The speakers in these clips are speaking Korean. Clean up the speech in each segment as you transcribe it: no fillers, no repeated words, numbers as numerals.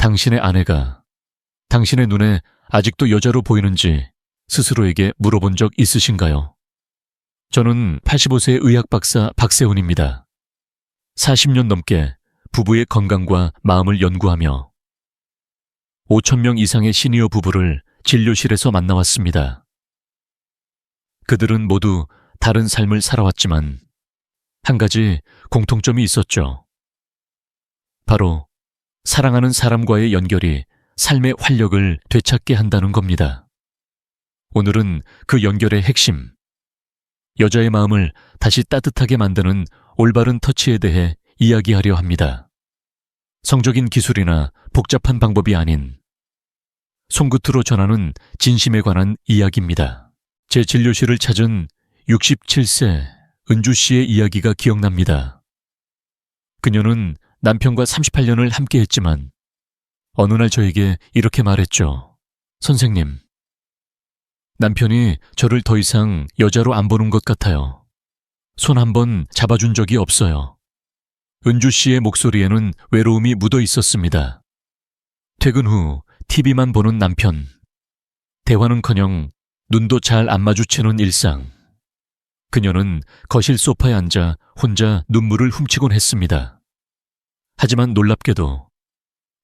당신의 아내가 당신의 눈에 아직도 여자로 보이는지 스스로에게 물어본 적 있으신가요? 저는 85세 의학 박사 박세훈입니다. 40년 넘게 부부의 건강과 마음을 연구하며 5,000명 이상의 시니어 부부를 진료실에서 만나왔습니다. 그들은 모두 다른 삶을 살아왔지만 한 가지 공통점이 있었죠. 바로 사랑하는 사람과의 연결이 삶의 활력을 되찾게 한다는 겁니다. 오늘은 그 연결의 핵심, 여자의 마음을 다시 따뜻하게 만드는 올바른 터치에 대해 이야기하려 합니다. 성적인 기술이나 복잡한 방법이 아닌 손끝으로 전하는 진심에 관한 이야기입니다. 제 진료실을 찾은 67세 은주 씨의 이야기가 기억납니다. 그녀는 남편과 38년을 함께했지만 어느 날 저에게 이렇게 말했죠. 선생님, 남편이 저를 더 이상 여자로 안 보는 것 같아요. 손 한 번 잡아준 적이 없어요. 은주 씨의 목소리에는 외로움이 묻어 있었습니다. 퇴근 후 TV만 보는 남편, 대화는커녕 눈도 잘 안 마주치는 일상. 그녀는 거실 소파에 앉아 혼자 눈물을 훔치곤 했습니다. 하지만 놀랍게도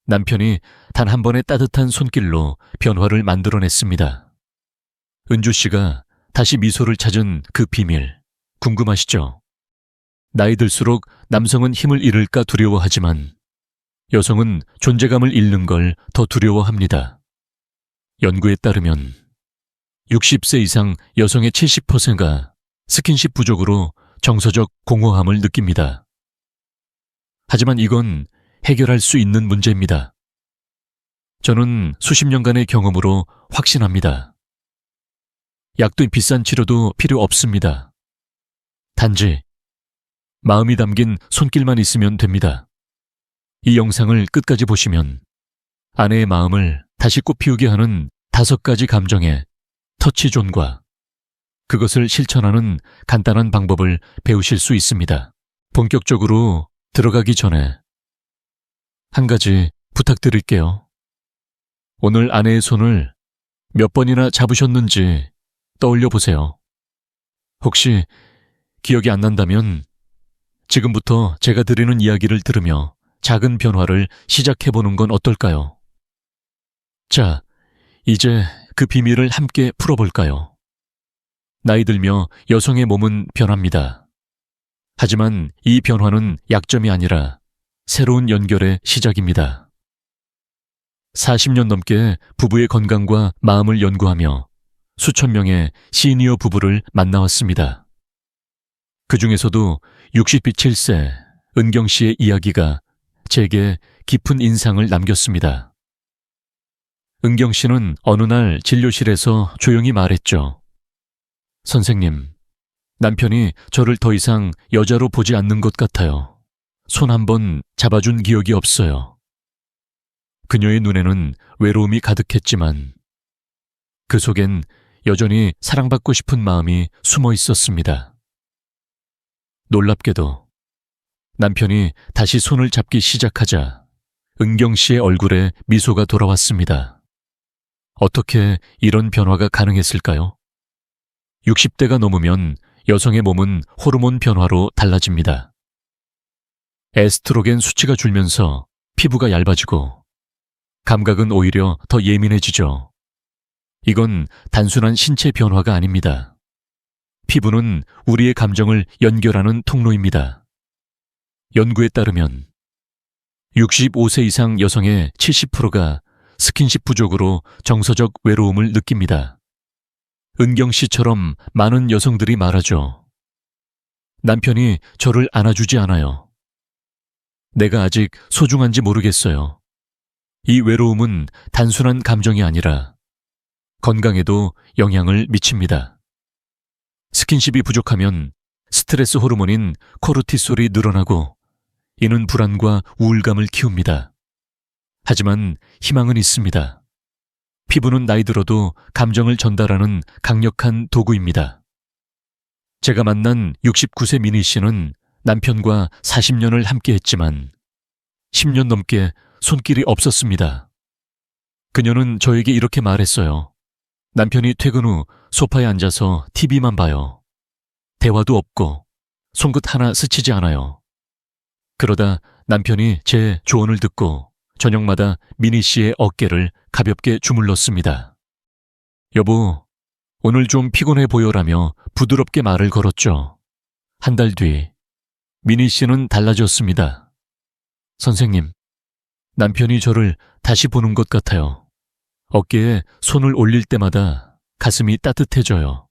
남편이 단 한 번의 따뜻한 손길로 변화를 만들어냈습니다. 은주 씨가 다시 미소를 찾은 그 비밀, 궁금하시죠? 나이 들수록 남성은 힘을 잃을까 두려워하지만 여성은 존재감을 잃는 걸 더 두려워합니다. 연구에 따르면 60세 이상 여성의 70%가 스킨십 부족으로 정서적 공허함을 느낍니다. 하지만 이건 해결할 수 있는 문제입니다. 저는 수십 년간의 경험으로 확신합니다. 약도 비싼 치료도 필요 없습니다. 단지 마음이 담긴 손길만 있으면 됩니다. 이 영상을 끝까지 보시면 아내의 마음을 다시 꽃피우게 하는 5가지 감정의 터치존과 그것을 실천하는 간단한 방법을 배우실 수 있습니다. 본격적으로 들어가기 전에 한 가지 부탁드릴게요. 오늘 아내의 손을 몇 번이나 잡으셨는지 떠올려 보세요. 혹시 기억이 안 난다면 지금부터 제가 드리는 이야기를 들으며 작은 변화를 시작해보는 건 어떨까요? 자, 이제 그 비밀을 함께 풀어볼까요? 나이 들며 여성의 몸은 변합니다. 하지만 이 변화는 약점이 아니라 새로운 연결의 시작입니다. 40년 넘게 부부의 건강과 마음을 연구하며 수천 명의 시니어 부부를 만나왔습니다. 그 중에서도 67세 은경 씨의 이야기가 제게 깊은 인상을 남겼습니다. 은경 씨는 어느 날 진료실에서 조용히 말했죠. 선생님, 남편이 저를 더 이상 여자로 보지 않는 것 같아요. 손 한 번 잡아준 기억이 없어요. 그녀의 눈에는 외로움이 가득했지만 그 속엔 여전히 사랑받고 싶은 마음이 숨어 있었습니다. 놀랍게도 남편이 다시 손을 잡기 시작하자 은경 씨의 얼굴에 미소가 돌아왔습니다. 어떻게 이런 변화가 가능했을까요? 60대가 넘으면 여성의 몸은 호르몬 변화로 달라집니다. 에스트로겐 수치가 줄면서 피부가 얇아지고 감각은 오히려 더 예민해지죠. 이건 단순한 신체 변화가 아닙니다. 피부는 우리의 감정을 연결하는 통로입니다. 연구에 따르면 65세 이상 여성의 70%가 스킨십 부족으로 정서적 외로움을 느낍니다. 은경 씨처럼 많은 여성들이 말하죠. 남편이 저를 안아주지 않아요. 내가 아직 소중한지 모르겠어요. 이 외로움은 단순한 감정이 아니라 건강에도 영향을 미칩니다. 스킨십이 부족하면 스트레스 호르몬인 코르티솔이 늘어나고 이는 불안과 우울감을 키웁니다. 하지만 희망은 있습니다. 피부는 나이 들어도 감정을 전달하는 강력한 도구입니다. 제가 만난 69세 민희 씨는 남편과 40년을 함께했지만 10년 넘게 손길이 없었습니다. 그녀는 저에게 이렇게 말했어요. 남편이 퇴근 후 소파에 앉아서 TV만 봐요. 대화도 없고 손끝 하나 스치지 않아요. 그러다 남편이 제 조언을 듣고 저녁마다 미니 씨의 어깨를 가볍게 주물렀습니다. 여보, 오늘 좀 피곤해 보여라며 부드럽게 말을 걸었죠. 한 달 뒤, 미니 씨는 달라졌습니다. 선생님, 남편이 저를 다시 보는 것 같아요. 어깨에 손을 올릴 때마다 가슴이 따뜻해져요.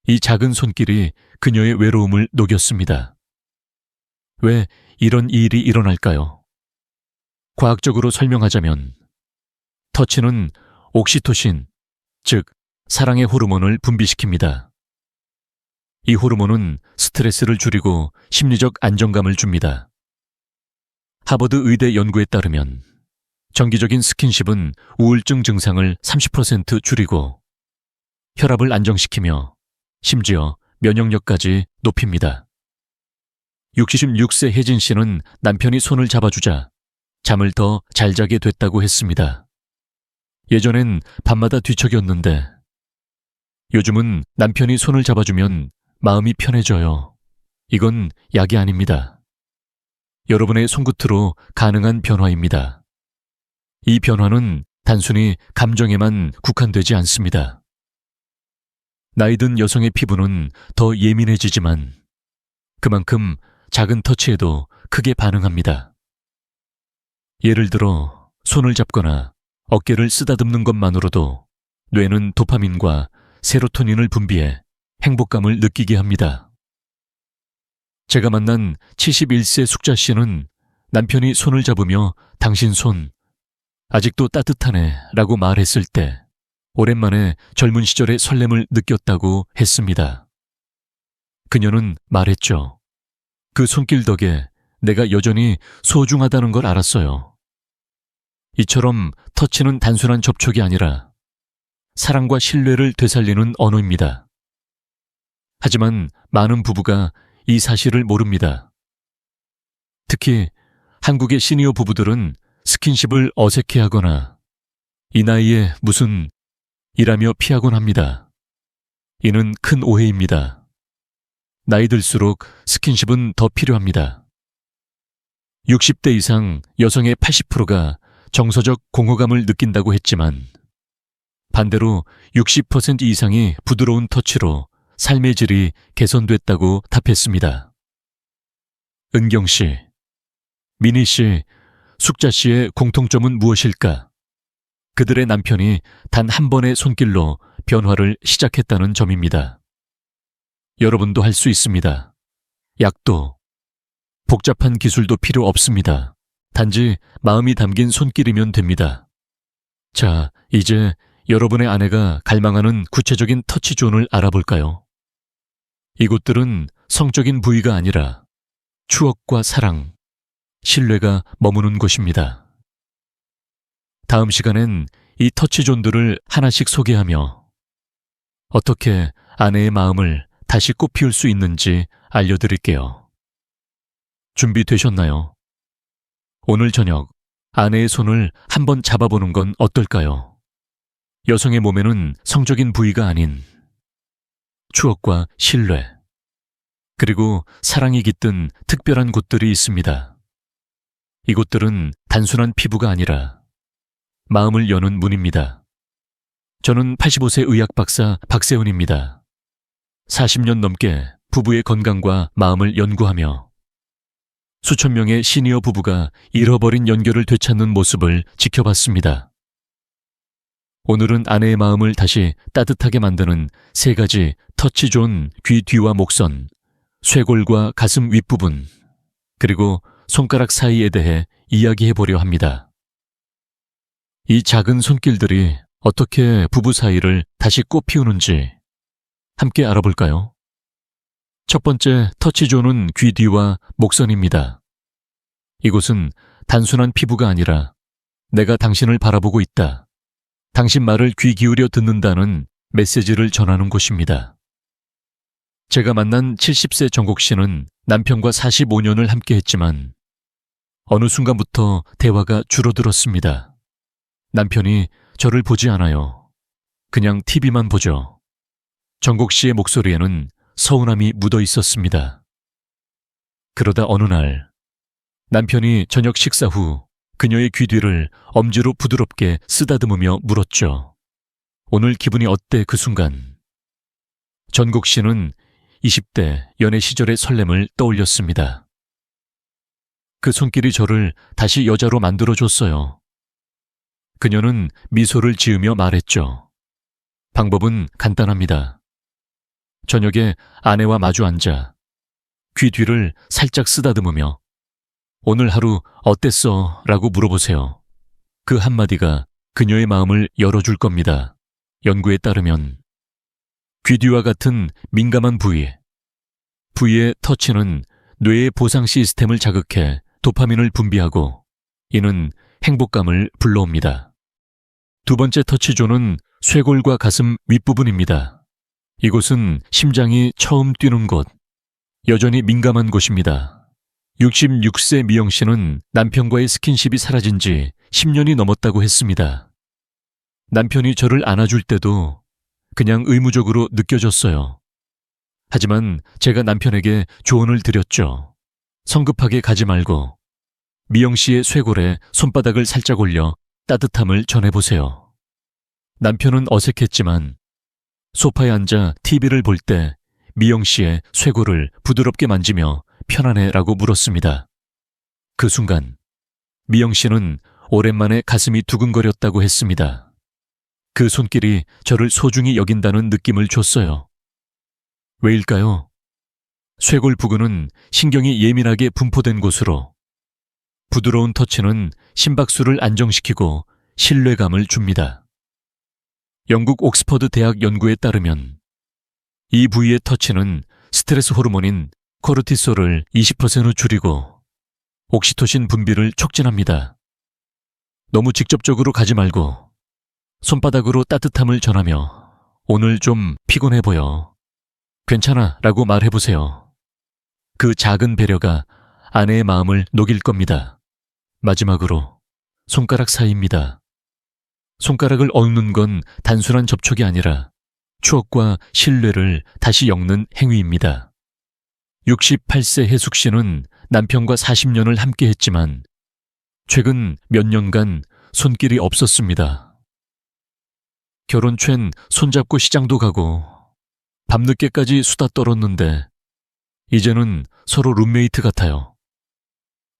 이 작은 손길이 그녀의 외로움을 녹였습니다. 왜 이런 일이 일어날까요? 과학적으로 설명하자면 터치는 옥시토신, 즉 사랑의 호르몬을 분비시킵니다. 이 호르몬은 스트레스를 줄이고 심리적 안정감을 줍니다. 하버드 의대 연구에 따르면 정기적인 스킨십은 우울증 증상을 30% 줄이고 혈압을 안정시키며 심지어 면역력까지 높입니다. 66세 혜진 씨는 남편이 손을 잡아주자 잠을 더 잘 자게 됐다고 했습니다. 예전엔 밤마다 뒤척였는데 요즘은 남편이 손을 잡아주면 마음이 편해져요. 이건 약이 아닙니다. 여러분의 손끝으로 가능한 변화입니다. 이 변화는 단순히 감정에만 국한되지 않습니다. 나이든 여성의 피부는 더 예민해지지만 그만큼 작은 터치에도 크게 반응합니다. 예를 들어 손을 잡거나 어깨를 쓰다듬는 것만으로도 뇌는 도파민과 세로토닌을 분비해 행복감을 느끼게 합니다. 제가 만난 71세 숙자 씨는 남편이 손을 잡으며 당신 손 아직도 따뜻하네 라고 말했을 때 오랜만에 젊은 시절의 설렘을 느꼈다고 했습니다. 그녀는 말했죠. 그 손길 덕에 내가 여전히 소중하다는 걸 알았어요. 이처럼 터치는 단순한 접촉이 아니라 사랑과 신뢰를 되살리는 언어입니다. 하지만 많은 부부가 이 사실을 모릅니다. 특히 한국의 시니어 부부들은 스킨십을 어색해하거나 이 나이에 무슨 이라며 피하곤 합니다. 이는 큰 오해입니다. 나이 들수록 스킨십은 더 필요합니다. 60대 이상 여성의 80%가 정서적 공허감을 느낀다고 했지만 반대로 60% 이상이 부드러운 터치로 삶의 질이 개선됐다고 답했습니다. 은경 씨, 미니 씨, 숙자 씨의 공통점은 무엇일까? 그들의 남편이 단 한 번의 손길로 변화를 시작했다는 점입니다. 여러분도 할 수 있습니다. 약도, 복잡한 기술도 필요 없습니다. 단지 마음이 담긴 손길이면 됩니다. 자, 이제 여러분의 아내가 갈망하는 구체적인 터치존을 알아볼까요? 이곳들은 성적인 부위가 아니라 추억과 사랑, 신뢰가 머무는 곳입니다. 다음 시간엔 이 터치존들을 하나씩 소개하며 어떻게 아내의 마음을 다시 꽃피울 수 있는지 알려드릴게요. 준비되셨나요? 오늘 저녁 아내의 손을 한번 잡아보는 건 어떨까요? 여성의 몸에는 성적인 부위가 아닌 추억과 신뢰, 그리고 사랑이 깃든 특별한 곳들이 있습니다. 이곳들은 단순한 피부가 아니라 마음을 여는 문입니다. 저는 85세 의학 박사 박세훈입니다. 40년 넘게 부부의 건강과 마음을 연구하며 수천 명의 시니어 부부가 잃어버린 연결을 되찾는 모습을 지켜봤습니다. 오늘은 아내의 마음을 다시 따뜻하게 만드는 3가지 터치존 귀 뒤와 목선, 쇄골과 가슴 윗부분, 그리고 손가락 사이에 대해 이야기해보려 합니다. 이 작은 손길들이 어떻게 부부 사이를 다시 꽃피우는지 함께 알아볼까요? 첫 번째 터치존은 귀 뒤와 목선입니다. 이곳은 단순한 피부가 아니라 내가 당신을 바라보고 있다, 당신 말을 귀 기울여 듣는다는 메시지를 전하는 곳입니다. 제가 만난 70세 정국 씨는 남편과 45년을 함께 했지만 어느 순간부터 대화가 줄어들었습니다. 남편이 저를 보지 않아요. 그냥 TV만 보죠. 정국 씨의 목소리에는 서운함이 묻어 있었습니다. 그러다 어느 날 남편이 저녁 식사 후 그녀의 귀 뒤를 엄지로 부드럽게 쓰다듬으며 물었죠. 오늘 기분이 어때? 그 순간 전국 씨는 20대 연애 시절의 설렘을 떠올렸습니다. 그 손길이 저를 다시 여자로 만들어줬어요. 그녀는 미소를 지으며 말했죠. 방법은 간단합니다. 저녁에 아내와 마주 앉아 귀 뒤를 살짝 쓰다듬으며 오늘 하루 어땠어? 라고 물어보세요. 그 한마디가 그녀의 마음을 열어줄 겁니다. 연구에 따르면 귀 뒤와 같은 민감한 부위의 터치는 뇌의 보상 시스템을 자극해 도파민을 분비하고 이는 행복감을 불러옵니다. 두 번째 터치존은 쇄골과 가슴 윗부분입니다. 이곳은 심장이 처음 뛰는 곳, 여전히 민감한 곳입니다. 66세 미영 씨는 남편과의 스킨십이 사라진 지 10년이 넘었다고 했습니다. 남편이 저를 안아줄 때도 그냥 의무적으로 느껴졌어요. 하지만 제가 남편에게 조언을 드렸죠. 성급하게 가지 말고 미영 씨의 쇄골에 손바닥을 살짝 올려 따뜻함을 전해보세요. 남편은 어색했지만 소파에 앉아 TV를 볼 때 미영 씨의 쇄골을 부드럽게 만지며 편안해라고 물었습니다. 그 순간 미영 씨는 오랜만에 가슴이 두근거렸다고 했습니다. 그 손길이 저를 소중히 여긴다는 느낌을 줬어요. 왜일까요? 쇄골 부근은 신경이 예민하게 분포된 곳으로 부드러운 터치는 심박수를 안정시키고 신뢰감을 줍니다. 영국 옥스퍼드 대학 연구에 따르면 이 부위의 터치는 스트레스 호르몬인 코르티솔을 20% 줄이고 옥시토신 분비를 촉진합니다. 너무 직접적으로 가지 말고 손바닥으로 따뜻함을 전하며 오늘 좀 피곤해 보여. 괜찮아 라고 말해보세요. 그 작은 배려가 아내의 마음을 녹일 겁니다. 마지막으로 손가락 사이입니다. 손가락을 얹는 건 단순한 접촉이 아니라 추억과 신뢰를 다시 엮는 행위입니다. 68세 혜숙 씨는 남편과 40년을 함께 했지만 최근 몇 년간 손길이 없었습니다. 결혼 챈 손잡고 시장도 가고 밤늦게까지 수다 떨었는데 이제는 서로 룸메이트 같아요.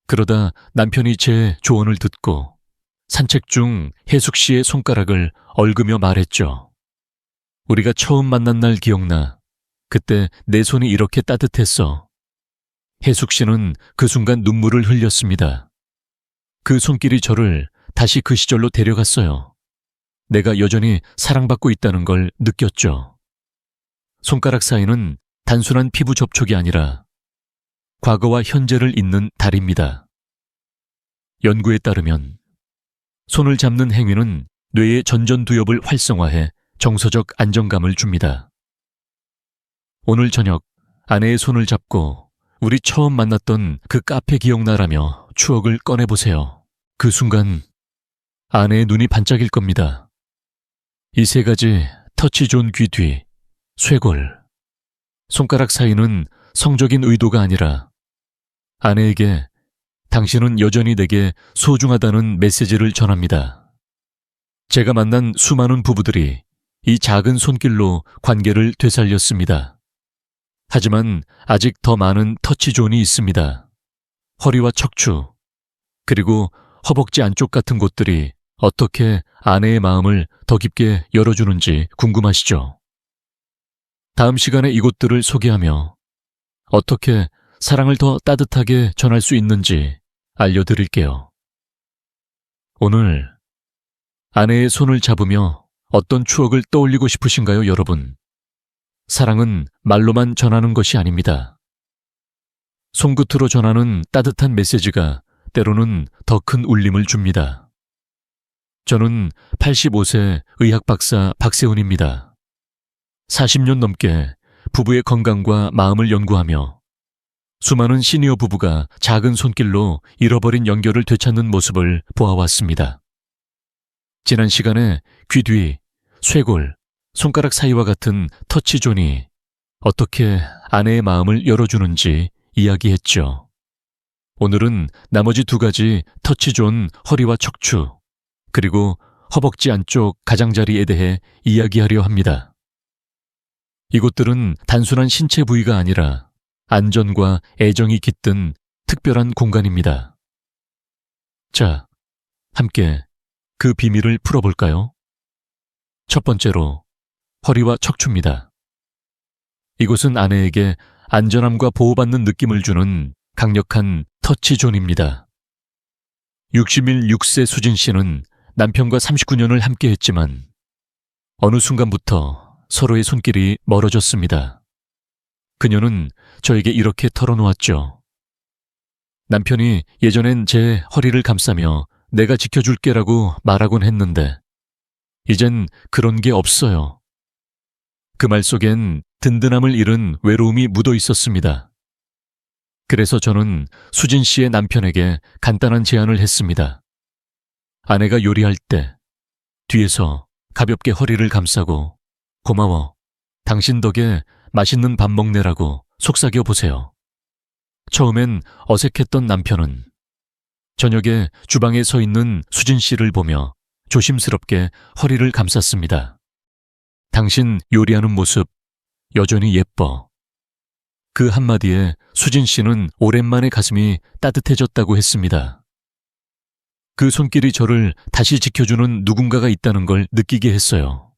그러다 남편이 제 조언을 듣고 산책 중 혜숙 씨의 손가락을 얽으며 말했죠. 우리가 처음 만난 날 기억나. 그때 내 손이 이렇게 따뜻했어. 혜숙 씨는 그 순간 눈물을 흘렸습니다. 그 손길이 저를 다시 그 시절로 데려갔어요. 내가 여전히 사랑받고 있다는 걸 느꼈죠. 손가락 사이는 단순한 피부 접촉이 아니라 과거와 현재를 잇는 다리입니다. 연구에 따르면 손을 잡는 행위는 뇌의 전전두엽을 활성화해 정서적 안정감을 줍니다. 오늘 저녁 아내의 손을 잡고 우리 처음 만났던 그 카페 기억나라며 추억을 꺼내보세요. 그 순간 아내의 눈이 반짝일 겁니다. 이 세 가지 터치존 귀 뒤, 쇄골, 손가락 사이는 성적인 의도가 아니라 아내에게 당신은 여전히 내게 소중하다는 메시지를 전합니다. 제가 만난 수많은 부부들이 이 작은 손길로 관계를 되살렸습니다. 하지만 아직 더 많은 터치존이 있습니다. 허리와 척추, 그리고 허벅지 안쪽 같은 곳들이 어떻게 아내의 마음을 더 깊게 열어주는지 궁금하시죠? 다음 시간에 이곳들을 소개하며 어떻게 사랑을 더 따뜻하게 전할 수 있는지 알려드릴게요. 오늘 아내의 손을 잡으며 어떤 추억을 떠올리고 싶으신가요, 여러분? 사랑은 말로만 전하는 것이 아닙니다. 손끝으로 전하는 따뜻한 메시지가 때로는 더 큰 울림을 줍니다. 저는 85세 의학 박사 박세훈입니다. 40년 넘게 부부의 건강과 마음을 연구하며 수많은 시니어 부부가 작은 손길로 잃어버린 연결을 되찾는 모습을 보아왔습니다. 지난 시간에 귀 뒤, 쇄골, 손가락 사이와 같은 터치존이 어떻게 아내의 마음을 열어주는지 이야기했죠. 오늘은 나머지 두 가지 터치존 허리와 척추, 그리고 허벅지 안쪽 가장자리에 대해 이야기하려 합니다. 이곳들은 단순한 신체 부위가 아니라 안전과 애정이 깃든 특별한 공간입니다. 자, 함께 그 비밀을 풀어볼까요? 첫 번째로 허리와 척추입니다. 이곳은 아내에게 안전함과 보호받는 느낌을 주는 강력한 터치존입니다. 60일 6세 수진 씨는 남편과 39년을 함께했지만 어느 순간부터 서로의 손길이 멀어졌습니다. 그녀는 저에게 이렇게 털어놓았죠. 남편이 예전엔 제 허리를 감싸며 내가 지켜줄게라고 말하곤 했는데 이젠 그런 게 없어요. 그 말 속엔 든든함을 잃은 외로움이 묻어 있었습니다. 그래서 저는 수진 씨의 남편에게 간단한 제안을 했습니다. 아내가 요리할 때 뒤에서 가볍게 허리를 감싸고 고마워, 당신 덕에 맛있는 밥 먹네라고 속삭여 보세요. 처음엔 어색했던 남편은 저녁에 주방에 서 있는 수진 씨를 보며 조심스럽게 허리를 감쌌습니다. 당신 요리하는 모습 여전히 예뻐. 그 한마디에 수진 씨는 오랜만에 가슴이 따뜻해졌다고 했습니다. 그 손길이 저를 다시 지켜주는 누군가가 있다는 걸 느끼게 했어요.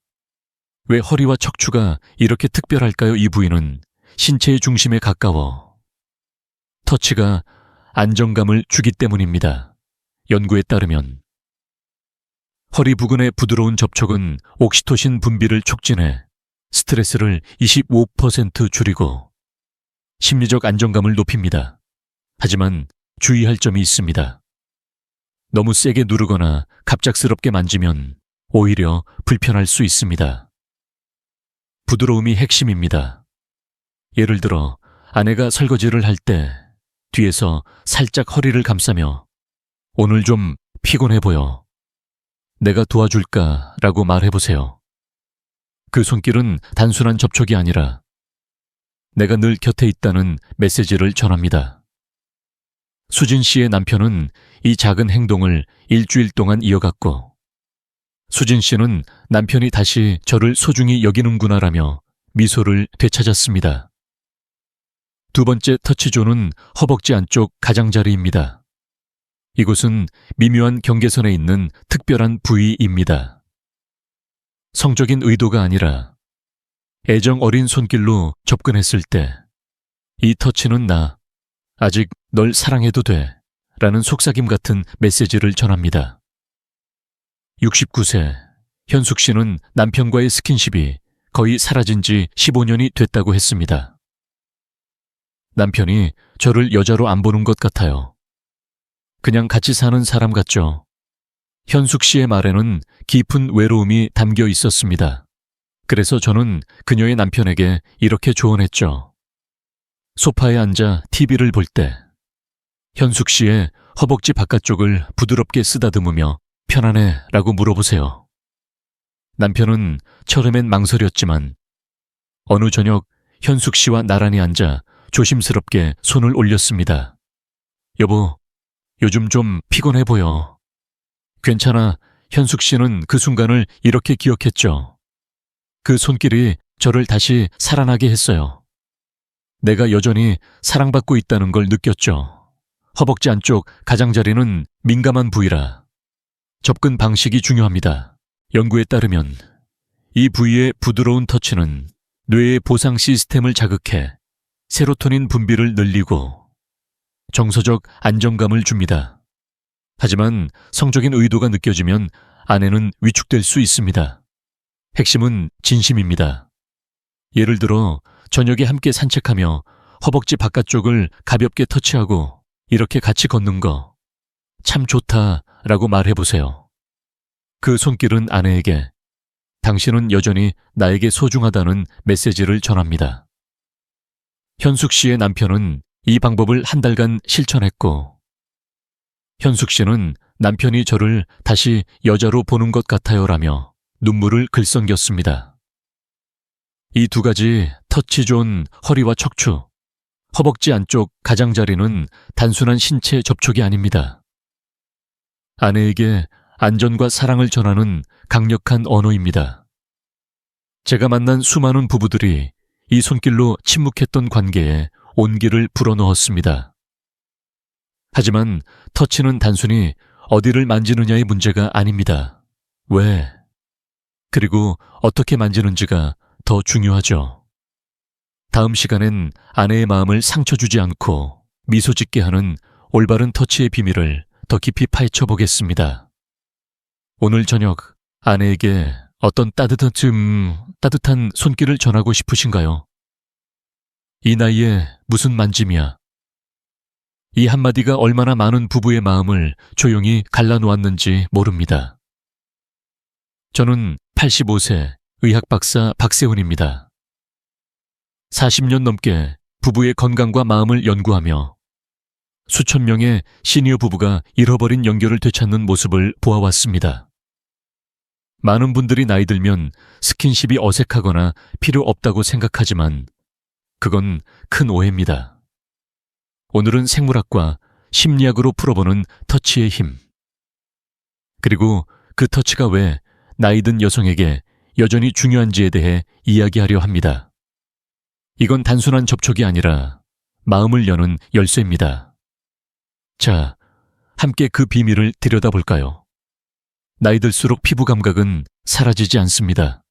왜 허리와 척추가 이렇게 특별할까요? 이 부위는 신체의 중심에 가까워. 터치가 안정감을 주기 때문입니다. 연구에 따르면 허리 부근의 부드러운 접촉은 옥시토신 분비를 촉진해 스트레스를 25% 줄이고 심리적 안정감을 높입니다. 하지만 주의할 점이 있습니다. 너무 세게 누르거나 갑작스럽게 만지면 오히려 불편할 수 있습니다. 부드러움이 핵심입니다. 예를 들어 아내가 설거지를 할 때 뒤에서 살짝 허리를 감싸며 오늘 좀 피곤해 보여. 내가 도와줄까? 라고 말해보세요. 그 손길은 단순한 접촉이 아니라 내가 늘 곁에 있다는 메시지를 전합니다. 수진 씨의 남편은 이 작은 행동을 일주일 동안 이어갔고 수진 씨는 남편이 다시 저를 소중히 여기는구나라며 미소를 되찾았습니다. 두 번째 터치존은 허벅지 안쪽 가장자리입니다. 이곳은 미묘한 경계선에 있는 특별한 부위입니다. 성적인 의도가 아니라 애정 어린 손길로 접근했을 때 이 터치는 나 아직 널 사랑해도 돼 라는 속삭임 같은 메시지를 전합니다. 69세 현숙 씨는 남편과의 스킨십이 거의 사라진 지 15년이 됐다고 했습니다. 남편이 저를 여자로 안 보는 것 같아요. 그냥 같이 사는 사람 같죠. 현숙 씨의 말에는 깊은 외로움이 담겨 있었습니다. 그래서 저는 그녀의 남편에게 이렇게 조언했죠. 소파에 앉아 TV를 볼 때 현숙 씨의 허벅지 바깥쪽을 부드럽게 쓰다듬으며 편안해? 라고 물어보세요. 남편은 처음엔 망설였지만 어느 저녁 현숙 씨와 나란히 앉아 조심스럽게 손을 올렸습니다. 여보, 요즘 좀 피곤해 보여. 괜찮아. 현숙 씨는 그 순간을 이렇게 기억했죠. 그 손길이 저를 다시 살아나게 했어요. 내가 여전히 사랑받고 있다는 걸 느꼈죠. 허벅지 안쪽 가장자리는 민감한 부위라 접근 방식이 중요합니다. 연구에 따르면 이 부위의 부드러운 터치는 뇌의 보상 시스템을 자극해 세로토닌 분비를 늘리고 정서적 안정감을 줍니다. 하지만 성적인 의도가 느껴지면 아내는 위축될 수 있습니다. 핵심은 진심입니다. 예를 들어 저녁에 함께 산책하며 허벅지 바깥쪽을 가볍게 터치하고 이렇게 같이 걷는 거 참 좋다라고 말해보세요. 그 손길은 아내에게 당신은 여전히 나에게 소중하다는 메시지를 전합니다. 현숙 씨의 남편은 이 방법을 한 달간 실천했고, 현숙 씨는 남편이 저를 다시 여자로 보는 것 같아요라며 눈물을 글썽겼습니다. 이 두 가지 터치존 허리와 척추, 허벅지 안쪽 가장자리는 단순한 신체 접촉이 아닙니다. 아내에게 안전과 사랑을 전하는 강력한 언어입니다. 제가 만난 수많은 부부들이 이 손길로 침묵했던 관계에 온기를 불어넣었습니다. 하지만 터치는 단순히 어디를 만지느냐의 문제가 아닙니다. 왜? 그리고 어떻게 만지는지가 더 중요하죠. 다음 시간엔 아내의 마음을 상처 주지 않고 미소 짓게 하는 올바른 터치의 비밀을 더 깊이 파헤쳐 보겠습니다. 오늘 저녁 아내에게 어떤 따뜻한 손길을 전하고 싶으신가요? 이 나이에 무슨 만짐이야? 이 한마디가 얼마나 많은 부부의 마음을 조용히 갈라놓았는지 모릅니다. 저는 85세 의학 박사 박세훈입니다. 40년 넘게 부부의 건강과 마음을 연구하며 수천 명의 시니어 부부가 잃어버린 연결을 되찾는 모습을 보아왔습니다. 많은 분들이 나이 들면 스킨십이 어색하거나 필요 없다고 생각하지만 그건 큰 오해입니다. 오늘은 생물학과 심리학으로 풀어보는 터치의 힘. 그리고 그 터치가 왜 나이 든 여성에게 여전히 중요한지에 대해 이야기하려 합니다. 이건 단순한 접촉이 아니라 마음을 여는 열쇠입니다. 자, 함께 그 비밀을 들여다볼까요? 나이 들수록 피부 감각은 사라지지 않습니다.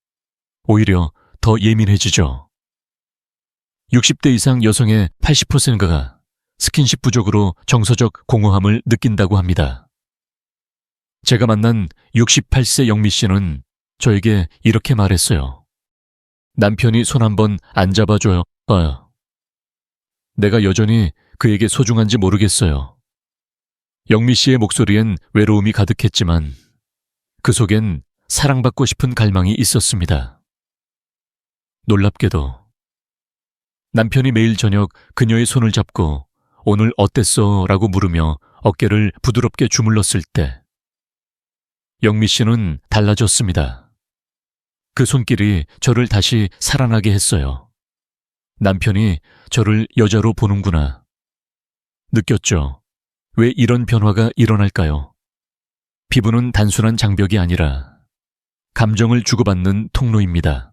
오히려 더 예민해지죠. 60대 이상 여성의 80%가 스킨십 부족으로 정서적 공허함을 느낀다고 합니다. 제가 만난 68세 영미 씨는 저에게 이렇게 말했어요. 남편이 손 한번 안 잡아줘요. 내가 여전히 그에게 소중한지 모르겠어요. 영미 씨의 목소리엔 외로움이 가득했지만 그 속엔 사랑받고 싶은 갈망이 있었습니다. 놀랍게도 남편이 매일 저녁 그녀의 손을 잡고 오늘 어땠어? 라고 물으며 어깨를 부드럽게 주물렀을 때 영미 씨는 달라졌습니다. 그 손길이 저를 다시 살아나게 했어요. 남편이 저를 여자로 보는구나. 느꼈죠. 왜 이런 변화가 일어날까요? 피부는 단순한 장벽이 아니라 감정을 주고받는 통로입니다.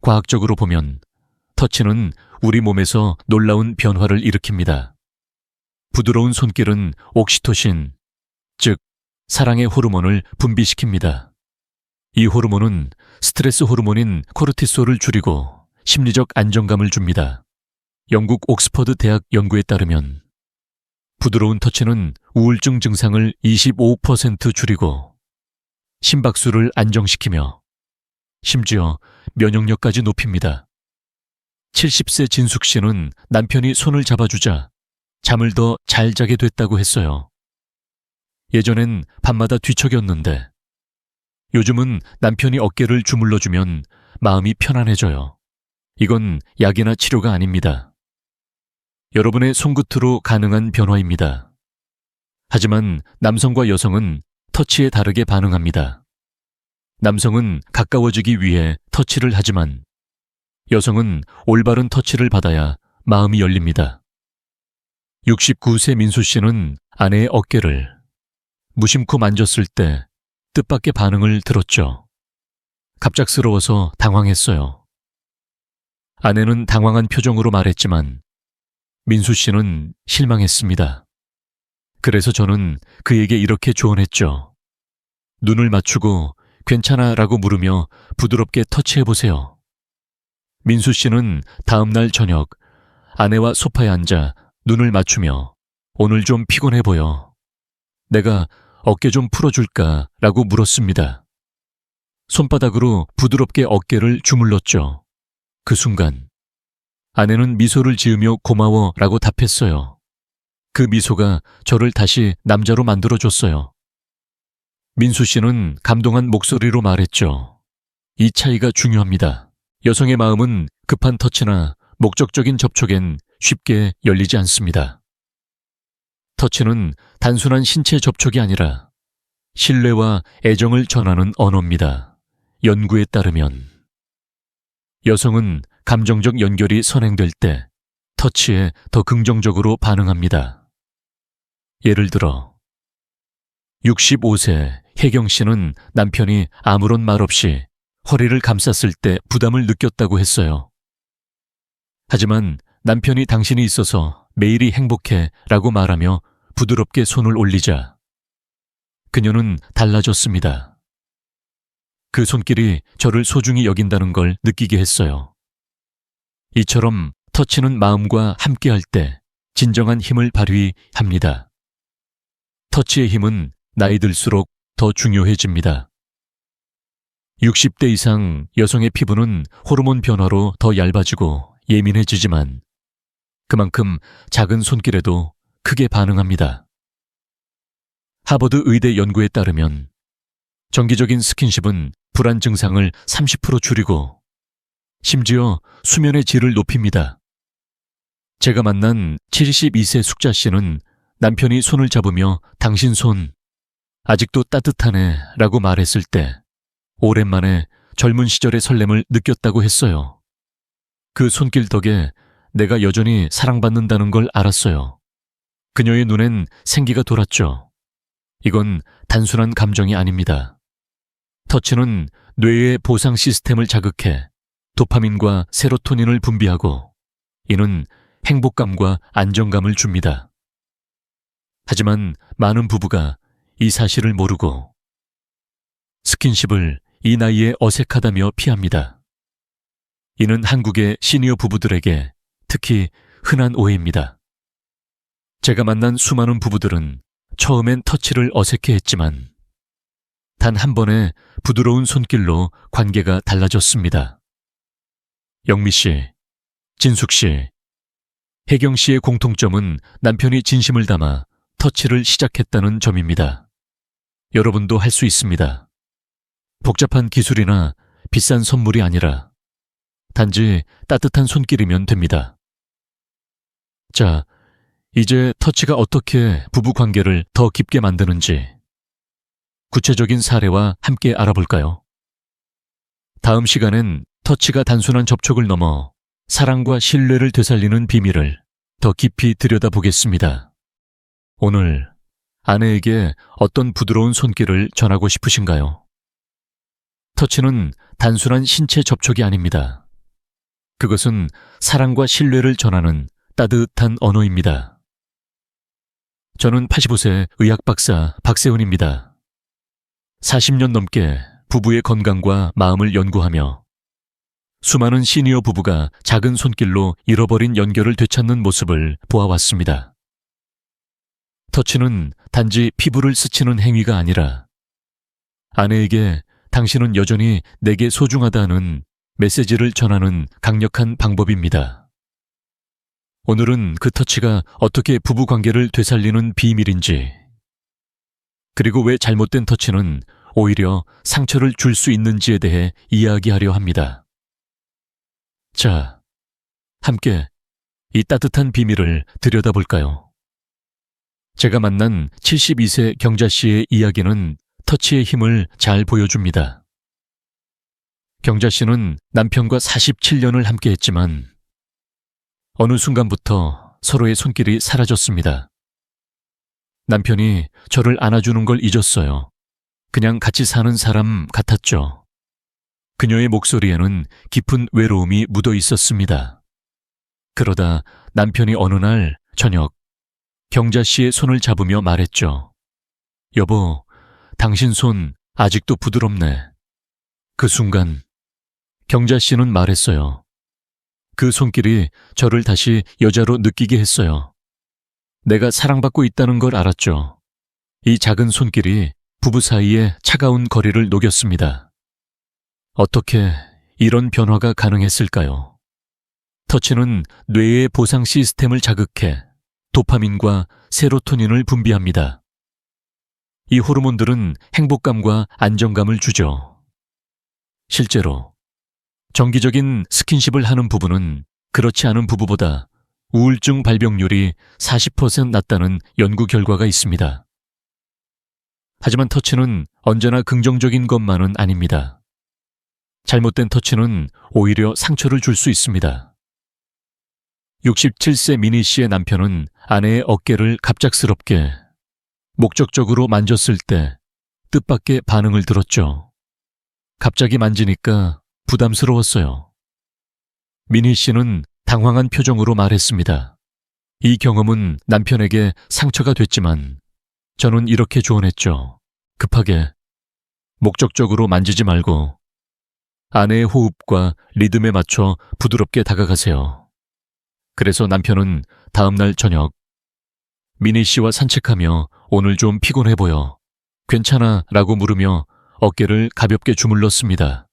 과학적으로 보면 터치는 우리 몸에서 놀라운 변화를 일으킵니다. 부드러운 손길은 옥시토신, 즉 사랑의 호르몬을 분비시킵니다. 이 호르몬은 스트레스 호르몬인 코르티솔을 줄이고 심리적 안정감을 줍니다. 영국 옥스퍼드 대학 연구에 따르면 부드러운 터치는 우울증 증상을 25% 줄이고 심박수를 안정시키며 심지어 면역력까지 높입니다. 70세 진숙 씨는 남편이 손을 잡아주자 잠을 더 잘 자게 됐다고 했어요. 예전엔 밤마다 뒤척였는데 요즘은 남편이 어깨를 주물러주면 마음이 편안해져요. 이건 약이나 치료가 아닙니다. 여러분의 손끝으로 가능한 변화입니다. 하지만 남성과 여성은 터치에 다르게 반응합니다. 남성은 가까워지기 위해 터치를 하지만 여성은 올바른 터치를 받아야 마음이 열립니다. 69세 민수 씨는 아내의 어깨를 무심코 만졌을 때 뜻밖의 반응을 들었죠. 갑작스러워서 당황했어요. 아내는 당황한 표정으로 말했지만 민수 씨는 실망했습니다. 그래서 저는 그에게 이렇게 조언했죠. 눈을 맞추고 괜찮아 라고 물으며 부드럽게 터치해보세요. 민수 씨는 다음 날 저녁 아내와 소파에 앉아 눈을 맞추며 오늘 좀 피곤해 보여. 내가 어깨 좀 풀어줄까? 라고 물었습니다. 손바닥으로 부드럽게 어깨를 주물렀죠. 그 순간 아내는 미소를 지으며 고마워 라고 답했어요. 그 미소가 저를 다시 남자로 만들어줬어요. 민수 씨는 감동한 목소리로 말했죠. 이 차이가 중요합니다. 여성의 마음은 급한 터치나 목적적인 접촉엔 쉽게 열리지 않습니다. 터치는 단순한 신체 접촉이 아니라 신뢰와 애정을 전하는 언어입니다. 연구에 따르면 여성은 감정적 연결이 선행될 때 터치에 더 긍정적으로 반응합니다. 예를 들어 65세 혜경 씨는 남편이 아무런 말 없이 허리를 감쌌을 때 부담을 느꼈다고 했어요. 하지만 남편이 당신이 있어서 매일이 행복해 라고 말하며 부드럽게 손을 올리자 그녀는 달라졌습니다. 그 손길이 저를 소중히 여긴다는 걸 느끼게 했어요. 이처럼 터치는 마음과 함께할 때 진정한 힘을 발휘합니다. 터치의 힘은 나이 들수록 더 중요해집니다. 60대 이상 여성의 피부는 호르몬 변화로 더 얇아지고 예민해지지만 그만큼 작은 손길에도 크게 반응합니다. 하버드 의대 연구에 따르면 정기적인 스킨십은 불안 증상을 30% 줄이고 심지어 수면의 질을 높입니다. 제가 만난 72세 숙자 씨는 남편이 손을 잡으며 당신 손 아직도 따뜻하네 라고 말했을 때 오랜만에 젊은 시절의 설렘을 느꼈다고 했어요. 그 손길 덕에 내가 여전히 사랑받는다는 걸 알았어요. 그녀의 눈엔 생기가 돌았죠. 이건 단순한 감정이 아닙니다. 터치는 뇌의 보상 시스템을 자극해 도파민과 세로토닌을 분비하고 이는 행복감과 안정감을 줍니다. 하지만 많은 부부가 이 사실을 모르고 스킨십을 이 나이에 어색하다며 피합니다. 이는 한국의 시니어 부부들에게 특히 흔한 오해입니다. 제가 만난 수많은 부부들은 처음엔 터치를 어색해했지만 단 한 번의 부드러운 손길로 관계가 달라졌습니다. 영미 씨, 진숙 씨, 혜경 씨의 공통점은 남편이 진심을 담아 터치를 시작했다는 점입니다. 여러분도 할 수 있습니다. 복잡한 기술이나 비싼 선물이 아니라 단지 따뜻한 손길이면 됩니다. 자, 이제 터치가 어떻게 부부 관계를 더 깊게 만드는지 구체적인 사례와 함께 알아볼까요? 다음 시간엔 터치가 단순한 접촉을 넘어 사랑과 신뢰를 되살리는 비밀을 더 깊이 들여다보겠습니다. 오늘 아내에게 어떤 부드러운 손길을 전하고 싶으신가요? 터치는 단순한 신체 접촉이 아닙니다. 그것은 사랑과 신뢰를 전하는 따뜻한 언어입니다. 저는 85세 의학 박사 박세훈입니다. 40년 넘게 부부의 건강과 마음을 연구하며 수많은 시니어 부부가 작은 손길로 잃어버린 연결을 되찾는 모습을 보아왔습니다. 터치는 단지 피부를 스치는 행위가 아니라 아내에게 당신은 여전히 내게 소중하다는 메시지를 전하는 강력한 방법입니다. 오늘은 그 터치가 어떻게 부부 관계를 되살리는 비밀인지, 그리고 왜 잘못된 터치는 오히려 상처를 줄 수 있는지에 대해 이야기하려 합니다. 자, 함께 이 따뜻한 비밀을 들여다볼까요? 제가 만난 72세 경자 씨의 이야기는 터치의 힘을 잘 보여줍니다. 경자 씨는 남편과 47년을 함께했지만 어느 순간부터 서로의 손길이 사라졌습니다. 남편이 저를 안아주는 걸 잊었어요. 그냥 같이 사는 사람 같았죠. 그녀의 목소리에는 깊은 외로움이 묻어 있었습니다. 그러다 남편이 어느 날 저녁 경자 씨의 손을 잡으며 말했죠. 여보, 당신 손 아직도 부드럽네. 그 순간 경자 씨는 말했어요. 그 손길이 저를 다시 여자로 느끼게 했어요. 내가 사랑받고 있다는 걸 알았죠. 이 작은 손길이 부부 사이에 차가운 거리를 녹였습니다. 어떻게 이런 변화가 가능했을까요? 터치는 뇌의 보상 시스템을 자극해 도파민과 세로토닌을 분비합니다. 이 호르몬들은 행복감과 안정감을 주죠. 실제로 정기적인 스킨십을 하는 부부는 그렇지 않은 부부보다 우울증 발병률이 40% 낮다는 연구 결과가 있습니다. 하지만 터치는 언제나 긍정적인 것만은 아닙니다. 잘못된 터치는 오히려 상처를 줄 수 있습니다. 67세 미니 씨의 남편은 아내의 어깨를 갑작스럽게 목적적으로 만졌을 때 뜻밖의 반응을 들었죠. 갑자기 만지니까 부담스러웠어요. 미니 씨는 당황한 표정으로 말했습니다. 이 경험은 남편에게 상처가 됐지만 저는 이렇게 조언했죠. 급하게, 목적적으로 만지지 말고 아내의 호흡과 리듬에 맞춰 부드럽게 다가가세요. 그래서 남편은 다음 날 저녁 미니 씨와 산책하며 오늘 좀 피곤해 보여. 괜찮아? 라고 물으며 어깨를 가볍게 주물렀습니다.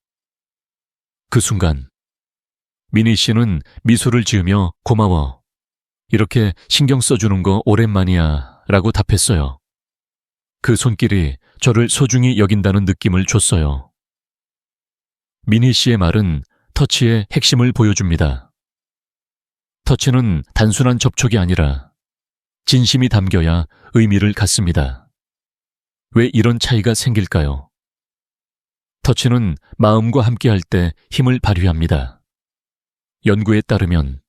그 순간 미니 씨는 미소를 지으며 고마워. 이렇게 신경 써주는 거 오랜만이야 라고 답했어요. 그 손길이 저를 소중히 여긴다는 느낌을 줬어요. 미니 씨의 말은 터치의 핵심을 보여줍니다. 터치는 단순한 접촉이 아니라 진심이 담겨야 의미를 갖습니다. 왜 이런 차이가 생길까요? 터치는 마음과 함께할 때 힘을 발휘합니다. 연구에 따르면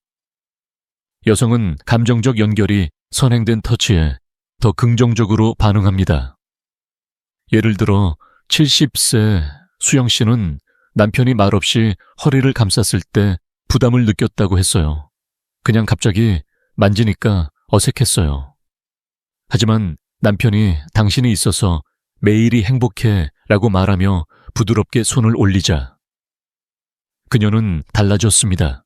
여성은 감정적 연결이 선행된 터치에 더 긍정적으로 반응합니다. 예를 들어 70세 수영 씨는 남편이 말없이 허리를 감쌌을 때 부담을 느꼈다고 했어요. 그냥 갑자기 만지니까 어색했어요. 하지만 남편이 당신이 있어서 매일이 행복해 라고 말하며 부드럽게 손을 올리자 그녀는 달라졌습니다.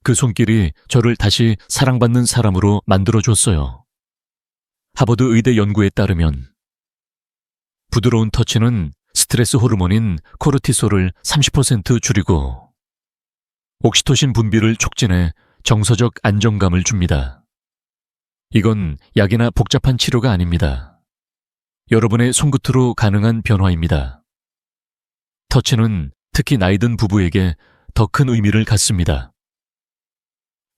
그 손길이 저를 다시 사랑받는 사람으로 만들어줬어요. 하버드 의대 연구에 따르면 부드러운 터치는 스트레스 호르몬인 코르티솔을 30% 줄이고 옥시토신 분비를 촉진해 정서적 안정감을 줍니다. 이건 약이나 복잡한 치료가 아닙니다. 여러분의 손끝으로 가능한 변화입니다. 터치는 특히 나이든 부부에게 더 큰 의미를 갖습니다.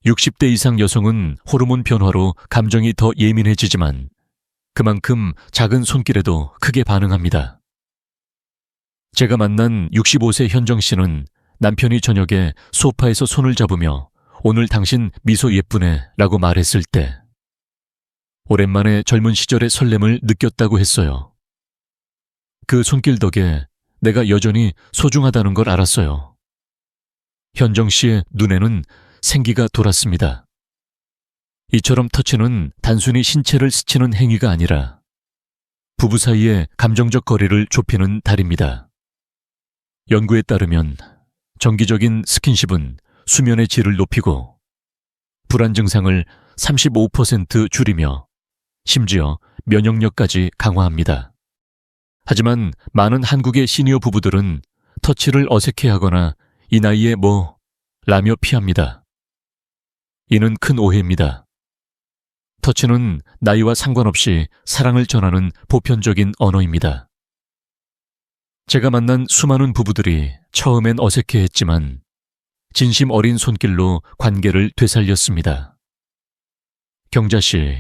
60대 이상 여성은 호르몬 변화로 감정이 더 예민해지지만 그만큼 작은 손길에도 크게 반응합니다. 제가 만난 65세 현정 씨는 남편이 저녁에 소파에서 손을 잡으며 오늘 당신 미소 예쁘네 라고 말했을 때 오랜만에 젊은 시절의 설렘을 느꼈다고 했어요. 그 손길 덕에 내가 여전히 소중하다는 걸 알았어요. 현정 씨의 눈에는 생기가 돌았습니다. 이처럼 터치는 단순히 신체를 스치는 행위가 아니라 부부 사이의 감정적 거리를 좁히는 달입니다. 연구에 따르면 정기적인 스킨십은 수면의 질을 높이고 불안 증상을 35% 줄이며 심지어 면역력까지 강화합니다. 하지만 많은 한국의 시니어 부부들은 터치를 어색해하거나 이 나이에 뭐 라며 피합니다. 이는 큰 오해입니다. 터치는 나이와 상관없이 사랑을 전하는 보편적인 언어입니다. 제가 만난 수많은 부부들이 처음엔 어색해했지만 진심 어린 손길로 관계를 되살렸습니다. 경자 씨,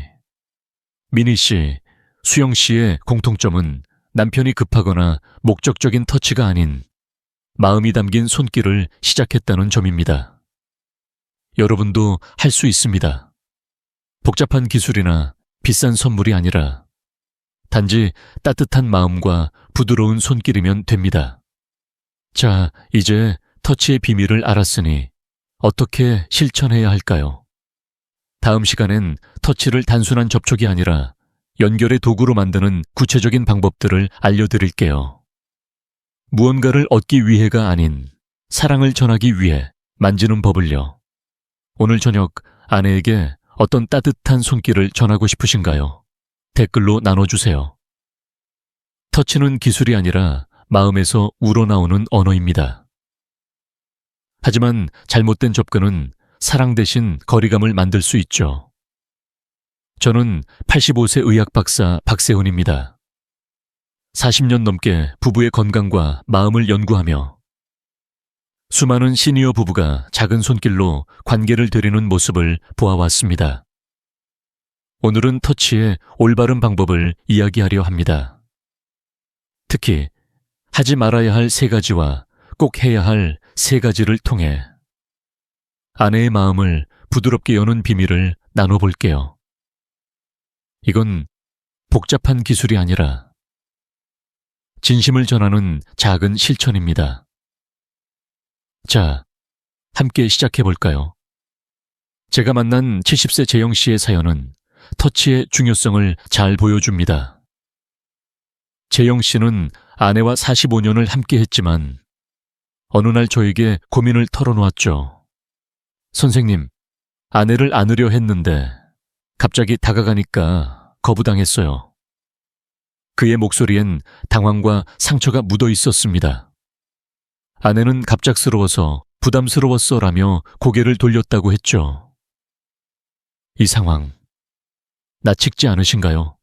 미니 씨, 수영 씨의 공통점은 남편이 급하거나 목적적인 터치가 아닌 마음이 담긴 손길을 시작했다는 점입니다. 여러분도 할 수 있습니다. 복잡한 기술이나 비싼 선물이 아니라 단지 따뜻한 마음과 부드러운 손길이면 됩니다. 자, 이제 터치의 비밀을 알았으니 어떻게 실천해야 할까요? 다음 시간엔 터치를 단순한 접촉이 아니라 연결의 도구로 만드는 구체적인 방법들을 알려드릴게요. 무언가를 얻기 위해가 아닌 사랑을 전하기 위해 만지는 법을요. 오늘 저녁 아내에게 어떤 따뜻한 손길을 전하고 싶으신가요? 댓글로 나눠주세요. 터치는 기술이 아니라 마음에서 우러나오는 언어입니다. 하지만 잘못된 접근은 사랑 대신 거리감을 만들 수 있죠. 저는 85세 의학 박사 박세훈입니다. 40년 넘게 부부의 건강과 마음을 연구하며 수많은 시니어 부부가 작은 손길로 관계를 들이는 모습을 보아왔습니다. 오늘은 터치의 올바른 방법을 이야기하려 합니다. 특히 하지 말아야 할 3가지와 꼭 해야 할 3가지를 통해 아내의 마음을 부드럽게 여는 비밀을 나눠볼게요. 이건 복잡한 기술이 아니라 진심을 전하는 작은 실천입니다. 자, 함께 시작해볼까요? 제가 만난 70세 재영 씨의 사연은 터치의 중요성을 잘 보여줍니다. 재영 씨는 아내와 45년을 함께 했지만 어느 날 저에게 고민을 털어놓았죠. 선생님, 아내를 안으려 했는데 갑자기 다가가니까 거부당했어요. 그의 목소리엔 당황과 상처가 묻어 있었습니다. 아내는 갑작스러워서 부담스러웠어라며 고개를 돌렸다고 했죠. 이 상황, 낯익지 않으신가요?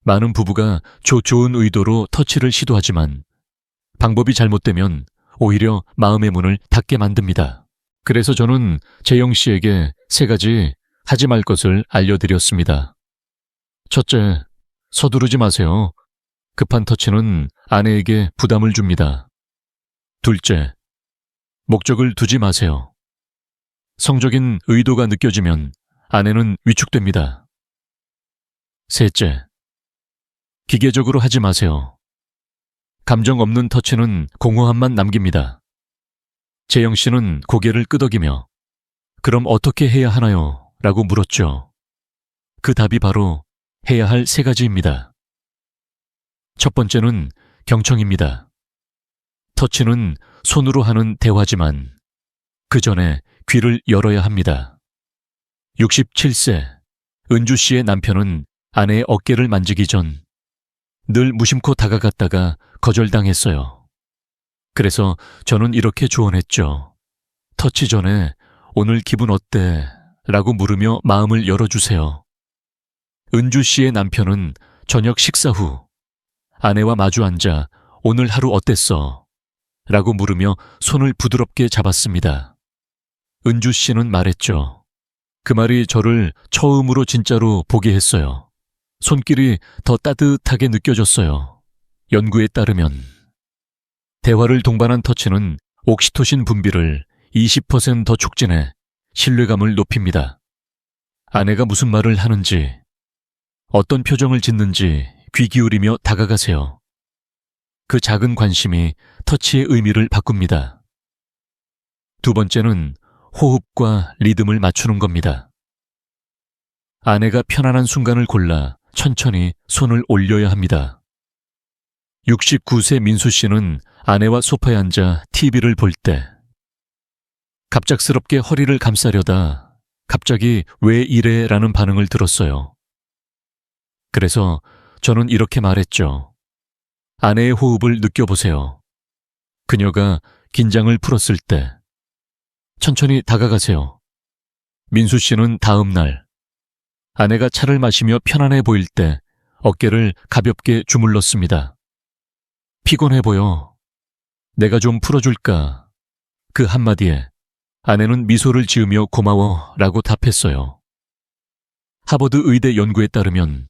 많은 부부가 좋은 의도로 터치를 시도하지만 방법이 잘못되면 오히려 마음의 문을 닫게 만듭니다. 그래서 저는 재영 씨에게 3가지 하지 말 것을 알려드렸습니다. 첫째, 서두르지 마세요. 급한 터치는 아내에게 부담을 줍니다. 둘째, 목적을 두지 마세요. 성적인 의도가 느껴지면 아내는 위축됩니다. 셋째, 기계적으로 하지 마세요. 감정 없는 터치는 공허함만 남깁니다. 재영 씨는 고개를 끄덕이며 그럼 어떻게 해야 하나요? 라고 물었죠. 그 답이 바로 해야 할 3가지입니다. 첫 번째는 경청입니다. 터치는 손으로 하는 대화지만 그 전에 귀를 열어야 합니다. 67세 은주 씨의 남편은 아내의 어깨를 만지기 전 늘 무심코 다가갔다가 거절당했어요. 그래서 저는 이렇게 조언했죠. 터치 전에 오늘 기분 어때? 라고 물으며 마음을 열어주세요. 은주 씨의 남편은 저녁 식사 후 아내와 마주 앉아 오늘 하루 어땠어? 라고 물으며 손을 부드럽게 잡았습니다. 은주 씨는 말했죠. 그 말이 저를 처음으로 진짜로 보게 했어요. 손길이 더 따뜻하게 느껴졌어요. 연구에 따르면 대화를 동반한 터치는 옥시토신 분비를 20% 더 촉진해 신뢰감을 높입니다. 아내가 무슨 말을 하는지, 어떤 표정을 짓는지 귀 기울이며 다가가세요. 그 작은 관심이 터치의 의미를 바꿉니다. 두 번째는 호흡과 리듬을 맞추는 겁니다. 아내가 편안한 순간을 골라 천천히 손을 올려야 합니다. 69세 민수 씨는 아내와 소파에 앉아 TV를 볼 때 갑작스럽게 허리를 감싸려다 갑자기 왜 이래? 라는 반응을 들었어요. 그래서 저는 이렇게 말했죠. 아내의 호흡을 느껴보세요. 그녀가 긴장을 풀었을 때 천천히 다가가세요. 민수 씨는 다음 날 아내가 차를 마시며 편안해 보일 때 어깨를 가볍게 주물렀습니다. 피곤해 보여. 내가 좀 풀어줄까? 그 한마디에 아내는 미소를 지으며 고마워 라고 답했어요. 하버드 의대 연구에 따르면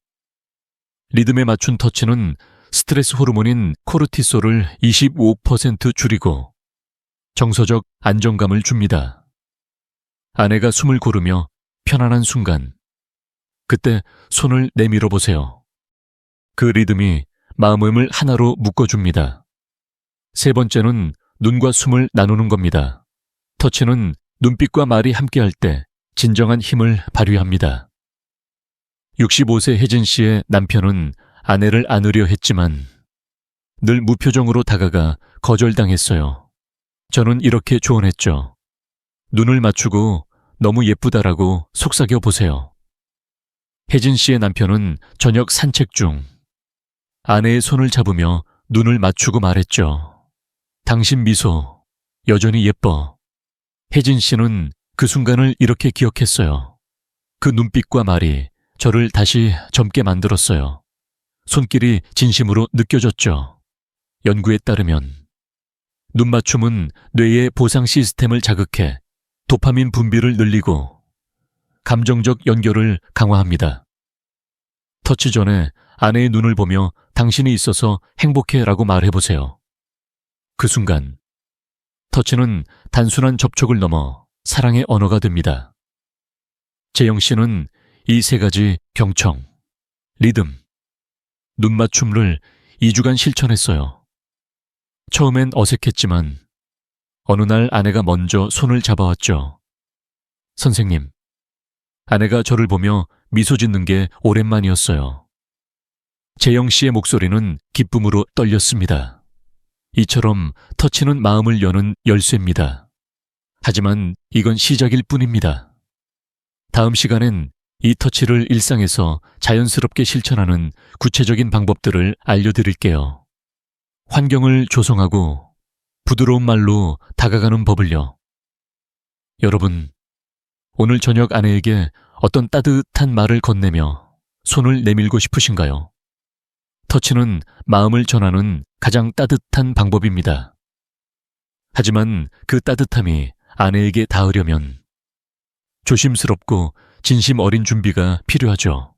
리듬에 맞춘 터치는 스트레스 호르몬인 코르티솔을 25% 줄이고 정서적 안정감을 줍니다. 아내가 숨을 고르며 편안한 순간, 그때 손을 내밀어 보세요. 그 리듬이 마음을 하나로 묶어줍니다. 세 번째는 눈과 숨을 나누는 겁니다. 터치는 눈빛과 말이 함께할 때 진정한 힘을 발휘합니다. 65세 혜진 씨의 남편은 아내를 안으려 했지만 늘 무표정으로 다가가 거절당했어요. 저는 이렇게 조언했죠. 눈을 맞추고 너무 예쁘다라고 속삭여 보세요. 혜진 씨의 남편은 저녁 산책 중 아내의 손을 잡으며 눈을 맞추고 말했죠. 당신 미소 여전히 예뻐. 혜진 씨는 그 순간을 이렇게 기억했어요. 그 눈빛과 말이 저를 다시 젊게 만들었어요. 손길이 진심으로 느껴졌죠. 연구에 따르면 눈맞춤은 뇌의 보상 시스템을 자극해 도파민 분비를 늘리고 감정적 연결을 강화합니다. 터치 전에 아내의 눈을 보며 당신이 있어서 행복해 라고 말해보세요. 그 순간 터치는 단순한 접촉을 넘어 사랑의 언어가 됩니다. 재영 씨는 이 세 가지 경청, 리듬, 눈맞춤을 2주간 실천했어요. 처음엔 어색했지만 어느 날 아내가 먼저 손을 잡아왔죠. 선생님, 아내가 저를 보며 미소 짓는 게 오랜만이었어요. 재영 씨의 목소리는 기쁨으로 떨렸습니다. 이처럼 터치는 마음을 여는 열쇠입니다. 하지만 이건 시작일 뿐입니다. 다음 시간엔 이 터치를 일상에서 자연스럽게 실천하는 구체적인 방법들을 알려드릴게요. 환경을 조성하고 부드러운 말로 다가가는 법을요. 여러분, 오늘 저녁 아내에게 어떤 따뜻한 말을 건네며 손을 내밀고 싶으신가요? 터치는 마음을 전하는 가장 따뜻한 방법입니다. 하지만 그 따뜻함이 아내에게 닿으려면 조심스럽고 진심 어린 준비가 필요하죠.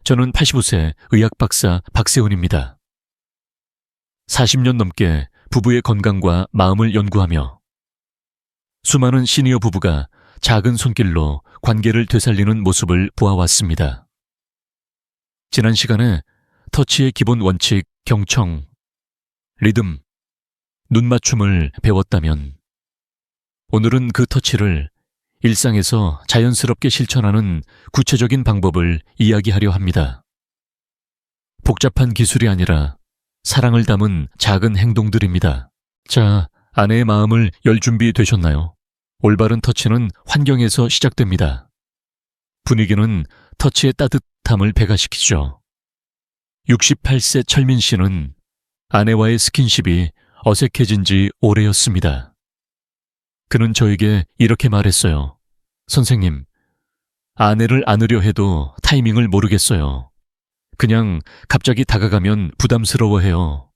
저는 85세 의학 박사 박세훈입니다. 40년 넘게 부부의 건강과 마음을 연구하며 수많은 시니어 부부가 작은 손길로 관계를 되살리는 모습을 보아왔습니다. 지난 시간에 터치의 기본 원칙, 경청, 리듬, 눈맞춤을 배웠다면 오늘은 그 터치를 일상에서 자연스럽게 실천하는 구체적인 방법을 이야기하려 합니다. 복잡한 기술이 아니라 사랑을 담은 작은 행동들입니다. 자, 아내의 마음을 열 준비 되셨나요? 올바른 터치는 환경에서 시작됩니다. 분위기는 터치의 따뜻함을 배가시키죠. 68세 철민 씨는 아내와의 스킨십이 어색해진 지 오래였습니다. 그는 저에게 이렇게 말했어요. 선생님, 아내를 안으려 해도 타이밍을 모르겠어요. 그냥 갑자기 다가가면 부담스러워해요.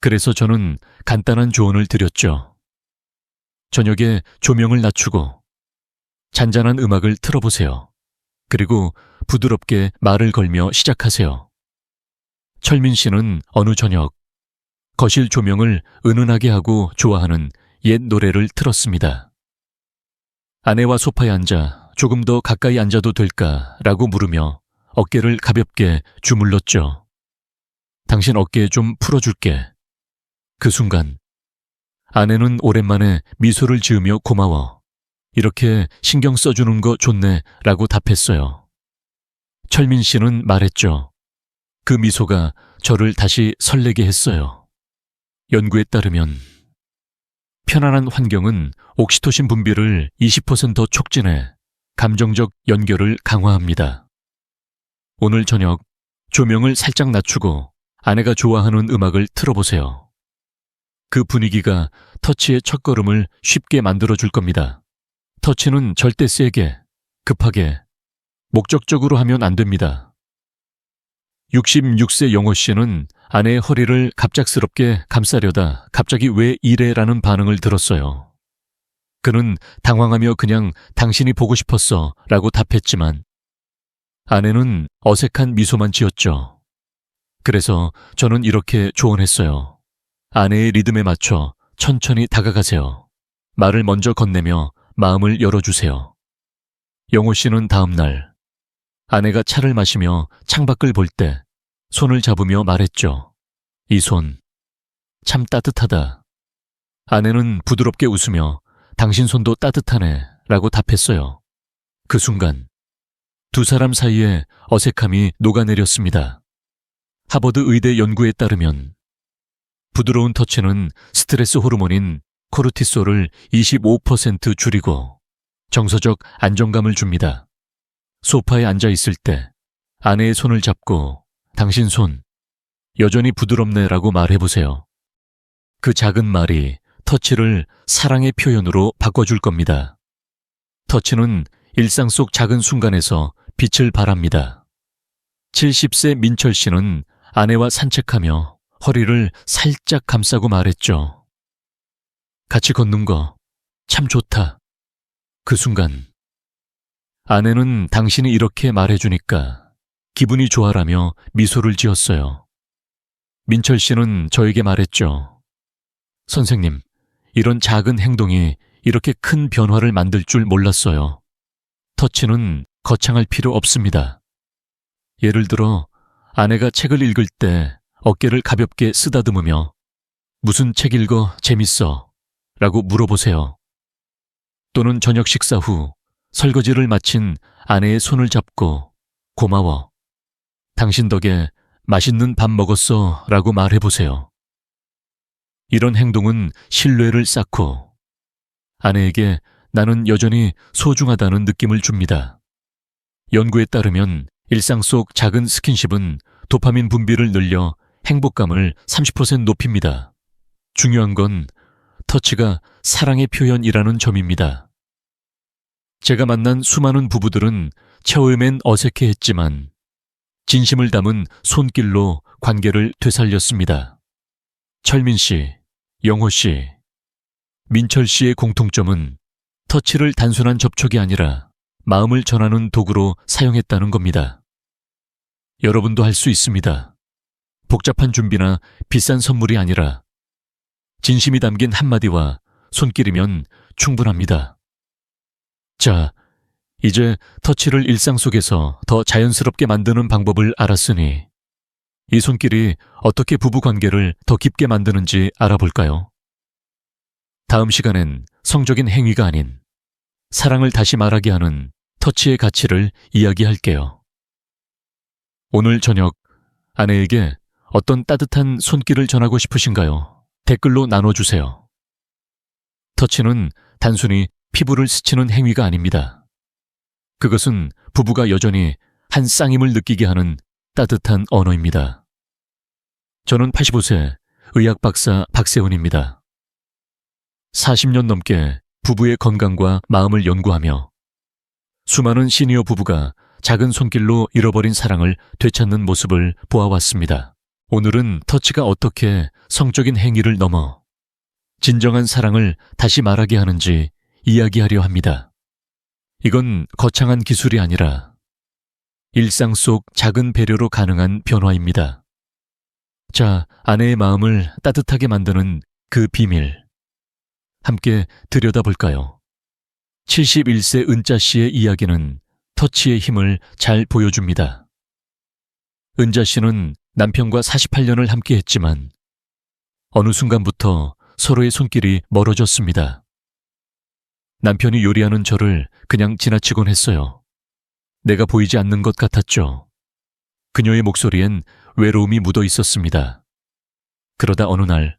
그래서 저는 간단한 조언을 드렸죠. 저녁에 조명을 낮추고 잔잔한 음악을 틀어보세요. 그리고 부드럽게 말을 걸며 시작하세요. 철민 씨는 어느 저녁 거실 조명을 은은하게 하고 좋아하는 옛 노래를 틀었습니다. 아내와 소파에 앉아 조금 더 가까이 앉아도 될까라고 물으며 어깨를 가볍게 주물렀죠. 당신 어깨 좀 풀어줄게. 그 순간 아내는 오랜만에 미소를 지으며 고마워. 이렇게 신경 써주는 거 좋네 라고 답했어요. 철민 씨는 말했죠. 그 미소가 저를 다시 설레게 했어요. 연구에 따르면 편안한 환경은 옥시토신 분비를 20% 촉진해 감정적 연결을 강화합니다. 오늘 저녁 조명을 살짝 낮추고 아내가 좋아하는 음악을 틀어보세요. 그 분위기가 터치의 첫걸음을 쉽게 만들어줄 겁니다. 터치는 절대 세게, 급하게, 목적적으로 하면 안 됩니다. 66세 영호 씨는 아내의 허리를 갑작스럽게 감싸려다 갑자기 왜 이래라는 반응을 들었어요. 그는 당황하며 그냥 당신이 보고 싶었어 라고 답했지만 아내는 어색한 미소만 지었죠. 그래서 저는 이렇게 조언했어요. 아내의 리듬에 맞춰 천천히 다가가세요. 말을 먼저 건네며 마음을 열어주세요. 영호 씨는 다음 날 아내가 차를 마시며 창밖을 볼 때 손을 잡으며 말했죠. 이 손, 참 따뜻하다. 아내는 부드럽게 웃으며 당신 손도 따뜻하네 라고 답했어요. 그 순간 두 사람 사이에 어색함이 녹아내렸습니다. 하버드 의대 연구에 따르면 부드러운 터치는 스트레스 호르몬인 코르티솔을 25% 줄이고 정서적 안정감을 줍니다. 소파에 앉아 있을 때 아내의 손을 잡고 당신 손, 여전히 부드럽네 라고 말해보세요. 그 작은 말이 터치를 사랑의 표현으로 바꿔줄 겁니다. 터치는 일상 속 작은 순간에서 빛을 발합니다. 70세 민철 씨는 아내와 산책하며 허리를 살짝 감싸고 말했죠. 같이 걷는 거 참 좋다. 그 순간 아내는 당신이 이렇게 말해주니까 기분이 좋아라며 미소를 지었어요. 민철 씨는 저에게 말했죠. 선생님, 이런 작은 행동이 이렇게 큰 변화를 만들 줄 몰랐어요. 터치는 거창할 필요 없습니다. 예를 들어 아내가 책을 읽을 때 어깨를 가볍게 쓰다듬으며 무슨 책 읽어 재밌어? 라고 물어보세요. 또는 저녁 식사 후 설거지를 마친 아내의 손을 잡고 고마워. 당신 덕에 맛있는 밥 먹었어 라고 말해보세요. 이런 행동은 신뢰를 쌓고 아내에게 나는 여전히 소중하다는 느낌을 줍니다. 연구에 따르면 일상 속 작은 스킨십은 도파민 분비를 늘려 행복감을 30% 높입니다. 중요한 건 터치가 사랑의 표현이라는 점입니다. 제가 만난 수많은 부부들은 처음엔 어색해했지만 진심을 담은 손길로 관계를 되살렸습니다. 철민 씨, 영호 씨, 민철 씨의 공통점은 터치를 단순한 접촉이 아니라 마음을 전하는 도구로 사용했다는 겁니다. 여러분도 할 수 있습니다. 복잡한 준비나 비싼 선물이 아니라 진심이 담긴 한마디와 손길이면 충분합니다. 자, 이제 터치를 일상 속에서 더 자연스럽게 만드는 방법을 알았으니 이 손길이 어떻게 부부 관계를 더 깊게 만드는지 알아볼까요? 다음 시간엔 성적인 행위가 아닌 사랑을 다시 말하게 하는 터치의 가치를 이야기할게요. 오늘 저녁 아내에게 어떤 따뜻한 손길을 전하고 싶으신가요? 댓글로 나눠주세요. 터치는 단순히 피부를 스치는 행위가 아닙니다. 그것은 부부가 여전히 한 쌍임을 느끼게 하는 따뜻한 언어입니다. 저는 85세 의학 박사 박세훈입니다. 40년 넘게 부부의 건강과 마음을 연구하며 수많은 시니어 부부가 작은 손길로 잃어버린 사랑을 되찾는 모습을 보아왔습니다. 오늘은 터치가 어떻게 성적인 행위를 넘어 진정한 사랑을 다시 말하게 하는지 이야기하려 합니다. 이건 거창한 기술이 아니라 일상 속 작은 배려로 가능한 변화입니다. 자, 아내의 마음을 따뜻하게 만드는 그 비밀, 함께 들여다볼까요? 71세 은자 씨의 이야기는 터치의 힘을 잘 보여줍니다. 은자 씨는 남편과 48년을 함께 했지만 어느 순간부터 서로의 손길이 멀어졌습니다. 남편이 요리하는 저를 그냥 지나치곤 했어요. 내가 보이지 않는 것 같았죠. 그녀의 목소리엔 외로움이 묻어 있었습니다. 그러다 어느 날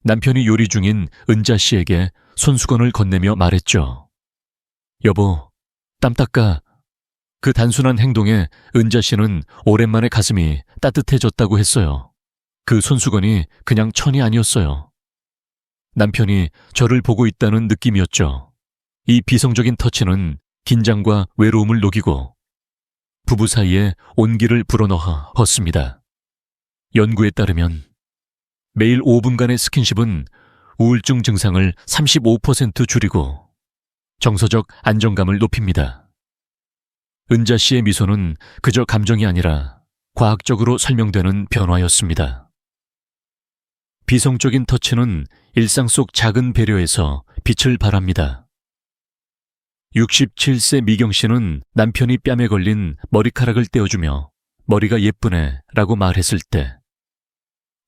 남편이 요리 중인 은자 씨에게 손수건을 건네며 말했죠. 여보, 땀 닦아. 그 단순한 행동에 은자 씨는 오랜만에 가슴이 따뜻해졌다고 했어요. 그 손수건이 그냥 천이 아니었어요. 남편이 저를 보고 있다는 느낌이었죠. 이 비성적인 터치는 긴장과 외로움을 녹이고 부부 사이에 온기를 불어넣었습니다. 연구에 따르면 매일 5분간의 스킨십은 우울증 증상을 35% 줄이고 정서적 안정감을 높입니다. 은자 씨의 미소는 그저 감정이 아니라 과학적으로 설명되는 변화였습니다. 비성적인 터치는 일상 속 작은 배려에서 빛을 발합니다. 67세 미경 씨는 남편이 뺨에 걸린 머리카락을 떼어주며 머리가 예쁘네 라고 말했을 때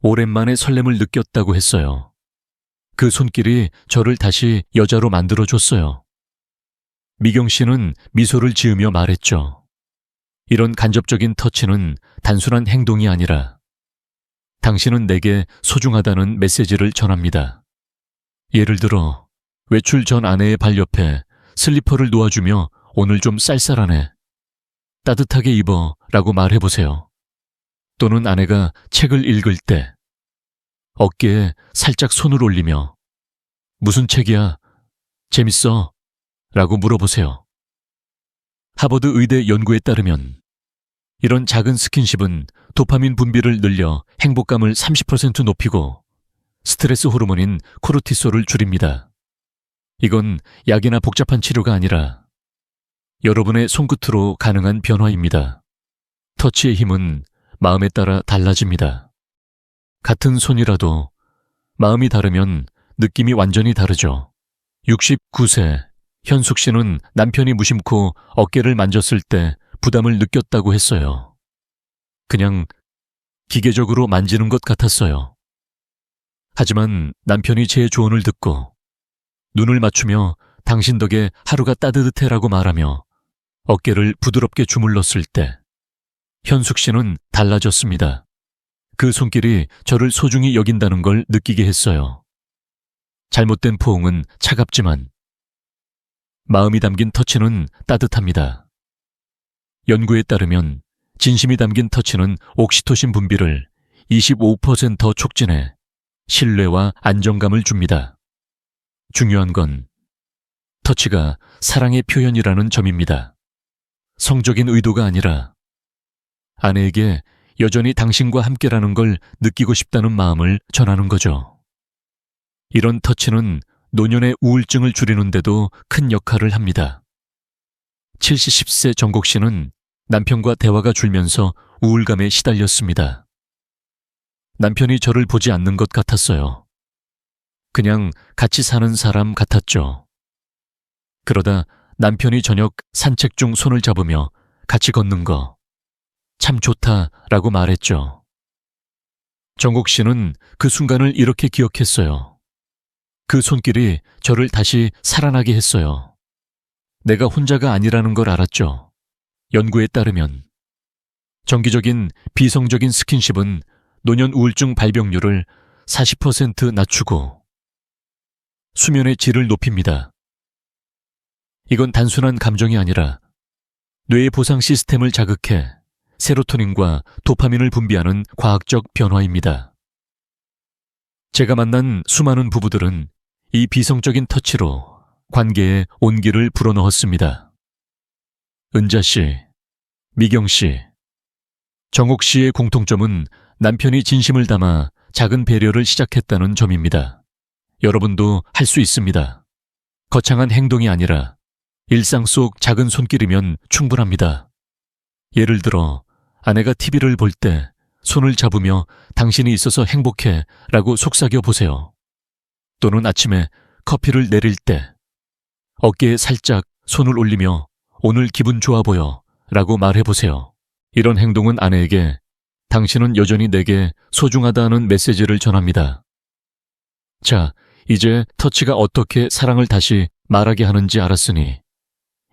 오랜만에 설렘을 느꼈다고 했어요. 그 손길이 저를 다시 여자로 만들어줬어요. 미경 씨는 미소를 지으며 말했죠. 이런 간접적인 터치는 단순한 행동이 아니라 당신은 내게 소중하다는 메시지를 전합니다. 예를 들어 외출 전 아내의 발 옆에 슬리퍼를 놓아주며 오늘 좀 쌀쌀하네. 따뜻하게 입어 라고 말해보세요. 또는 아내가 책을 읽을 때 어깨에 살짝 손을 올리며 무슨 책이야? 재밌어? 라고 물어보세요. 하버드 의대 연구에 따르면 이런 작은 스킨십은 도파민 분비를 늘려 행복감을 30% 높이고 스트레스 호르몬인 코르티솔을 줄입니다. 이건 약이나 복잡한 치료가 아니라 여러분의 손끝으로 가능한 변화입니다. 터치의 힘은 마음에 따라 달라집니다. 같은 손이라도 마음이 다르면 느낌이 완전히 다르죠. 69세 현숙 씨는 남편이 무심코 어깨를 만졌을 때 부담을 느꼈다고 했어요. 그냥 기계적으로 만지는 것 같았어요. 하지만 남편이 제 조언을 듣고 눈을 맞추며 당신 덕에 하루가 따뜻해라고 말하며 어깨를 부드럽게 주물렀을 때 현숙 씨는 달라졌습니다. 그 손길이 저를 소중히 여긴다는 걸 느끼게 했어요. 잘못된 포옹은 차갑지만 마음이 담긴 터치는 따뜻합니다. 연구에 따르면 진심이 담긴 터치는 옥시토신 분비를 25% 촉진해 신뢰와 안정감을 줍니다. 중요한 건 터치가 사랑의 표현이라는 점입니다. 성적인 의도가 아니라 아내에게 여전히 당신과 함께라는 걸 느끼고 싶다는 마음을 전하는 거죠. 이런 터치는 노년의 우울증을 줄이는데도 큰 역할을 합니다. 70세 정국 씨는 남편과 대화가 줄면서 우울감에 시달렸습니다. 남편이 저를 보지 않는 것 같았어요. 그냥 같이 사는 사람 같았죠. 그러다 남편이 저녁 산책 중 손을 잡으며 같이 걷는 거 참 좋다라고 말했죠. 정국 씨는 그 순간을 이렇게 기억했어요. 그 손길이 저를 다시 살아나게 했어요. 내가 혼자가 아니라는 걸 알았죠. 연구에 따르면 정기적인 비성적인 스킨십은 노년 우울증 발병률을 40% 낮추고 수면의 질을 높입니다. 이건 단순한 감정이 아니라 뇌의 보상 시스템을 자극해 세로토닌과 도파민을 분비하는 과학적 변화입니다. 제가 만난 수많은 부부들은 이 비성적인 터치로 관계에 온기를 불어넣었습니다. 은자 씨, 미경 씨, 정옥 씨의 공통점은 남편이 진심을 담아 작은 배려를 시작했다는 점입니다. 여러분도 할 수 있습니다. 거창한 행동이 아니라 일상 속 작은 손길이면 충분합니다. 예를 들어 아내가 TV를 볼 때 손을 잡으며 당신이 있어서 행복해 라고 속삭여 보세요. 또는 아침에 커피를 내릴 때 어깨에 살짝 손을 올리며 오늘 기분 좋아 보여 라고 말해보세요. 이런 행동은 아내에게 당신은 여전히 내게 소중하다는 메시지를 전합니다. 자, 이제 터치가 어떻게 사랑을 다시 말하게 하는지 알았으니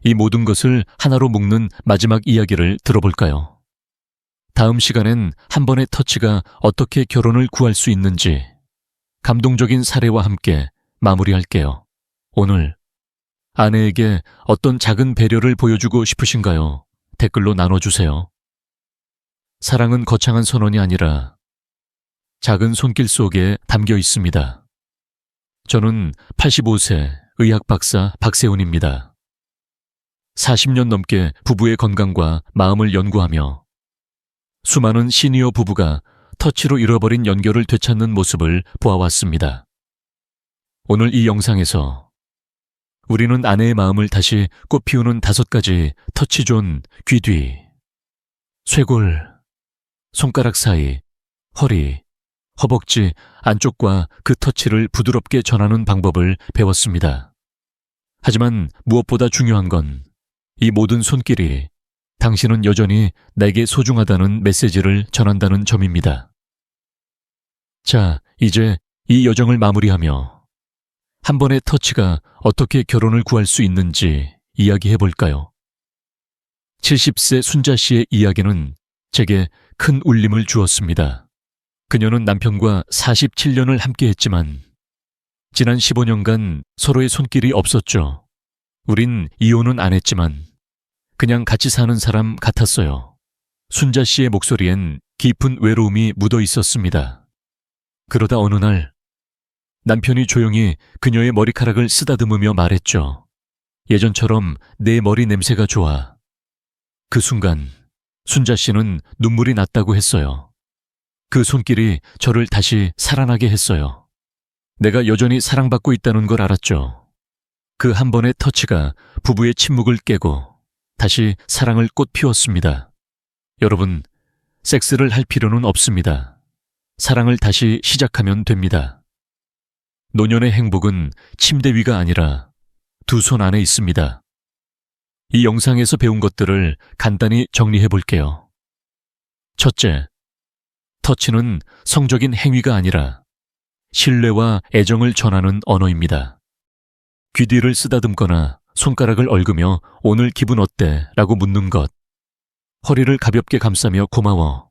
이 모든 것을 하나로 묶는 마지막 이야기를 들어볼까요? 다음 시간엔 한 번의 터치가 어떻게 결혼을 구할 수 있는지 감동적인 사례와 함께 마무리할게요. 오늘 아내에게 어떤 작은 배려를 보여주고 싶으신가요? 댓글로 나눠주세요. 사랑은 거창한 선언이 아니라 작은 손길 속에 담겨 있습니다. 저는 85세 의학 박사 박세훈입니다. 40년 넘게 부부의 건강과 마음을 연구하며 수많은 시니어 부부가 터치로 잃어버린 연결을 되찾는 모습을 보아왔습니다. 오늘 이 영상에서 우리는 아내의 마음을 다시 꽃피우는 5가지 터치존 귀 뒤, 쇄골, 손가락 사이, 허리, 허벅지 안쪽과 그 터치를 부드럽게 전하는 방법을 배웠습니다. 하지만 무엇보다 중요한 건 이 모든 손길이 당신은 여전히 내게 소중하다는 메시지를 전한다는 점입니다. 자, 이제 이 여정을 마무리하며 한 번의 터치가 어떻게 결혼을 구할 수 있는지 이야기해 볼까요? 70세 순자 씨의 이야기는 제게 큰 울림을 주었습니다. 그녀는 남편과 47년을 함께했지만 지난 15년간 서로의 손길이 없었죠. 우린 이혼은 안 했지만 그냥 같이 사는 사람 같았어요. 순자 씨의 목소리엔 깊은 외로움이 묻어 있었습니다. 그러다 어느 날 남편이 조용히 그녀의 머리카락을 쓰다듬으며 말했죠. 예전처럼 내 머리 냄새가 좋아. 그 순간 순자 씨는 눈물이 났다고 했어요. 그 손길이 저를 다시 살아나게 했어요. 내가 여전히 사랑받고 있다는 걸 알았죠. 그 한 번의 터치가 부부의 침묵을 깨고 다시 사랑을 꽃 피웠습니다. 여러분, 섹스를 할 필요는 없습니다. 사랑을 다시 시작하면 됩니다. 노년의 행복은 침대 위가 아니라 두 손 안에 있습니다. 이 영상에서 배운 것들을 간단히 정리해 볼게요. 첫째, 터치는 성적인 행위가 아니라 신뢰와 애정을 전하는 언어입니다. 귀 뒤를 쓰다듬거나 손가락을 얽으며 오늘 기분 어때? 라고 묻는 것. 허리를 가볍게 감싸며 고마워.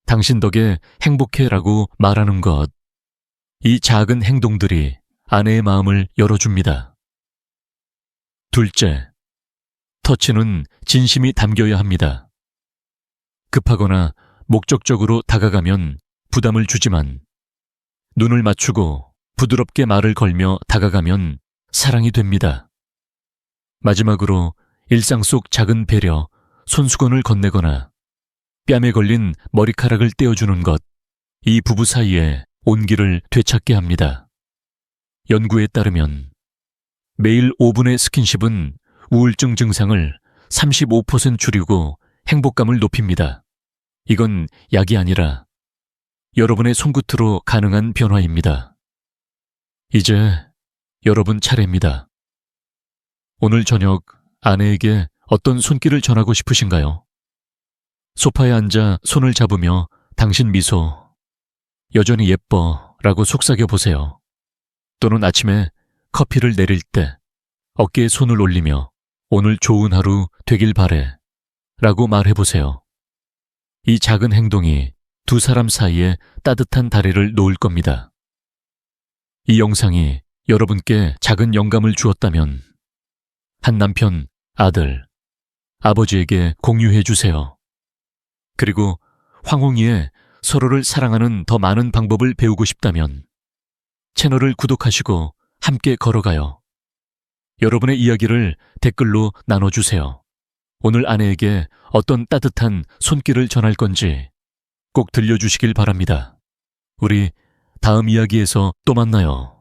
당신 덕에 행복해 라고 말하는 것. 이 작은 행동들이 아내의 마음을 열어줍니다. 둘째, 터치는 진심이 담겨야 합니다. 급하거나 목적적으로 다가가면 부담을 주지만 눈을 맞추고 부드럽게 말을 걸며 다가가면 사랑이 됩니다. 마지막으로 일상 속 작은 배려, 손수건을 건네거나 뺨에 걸린 머리카락을 떼어주는 것, 이 부부 사이에 온기를 되찾게 합니다. 연구에 따르면 매일 5분의 스킨십은 우울증 증상을 35% 줄이고 행복감을 높입니다. 이건 약이 아니라 여러분의 손끝으로 가능한 변화입니다. 이제 여러분 차례입니다. 오늘 저녁 아내에게 어떤 손길을 전하고 싶으신가요? 소파에 앉아 손을 잡으며 당신 미소, 여전히 예뻐 라고 속삭여 보세요. 또는 아침에 커피를 내릴 때 어깨에 손을 올리며 오늘 좋은 하루 되길 바래 라고 말해보세요. 이 작은 행동이 두 사람 사이에 따뜻한 다리를 놓을 겁니다. 이 영상이 여러분께 작은 영감을 주었다면 한 남편, 아들, 아버지에게 공유해 주세요. 그리고 황홍이의 서로를 사랑하는 더 많은 방법을 배우고 싶다면 채널을 구독하시고 함께 걸어가요. 여러분의 이야기를 댓글로 나눠주세요. 오늘 아내에게 어떤 따뜻한 손길을 전할 건지 꼭 들려주시길 바랍니다. 우리 다음 이야기에서 또 만나요.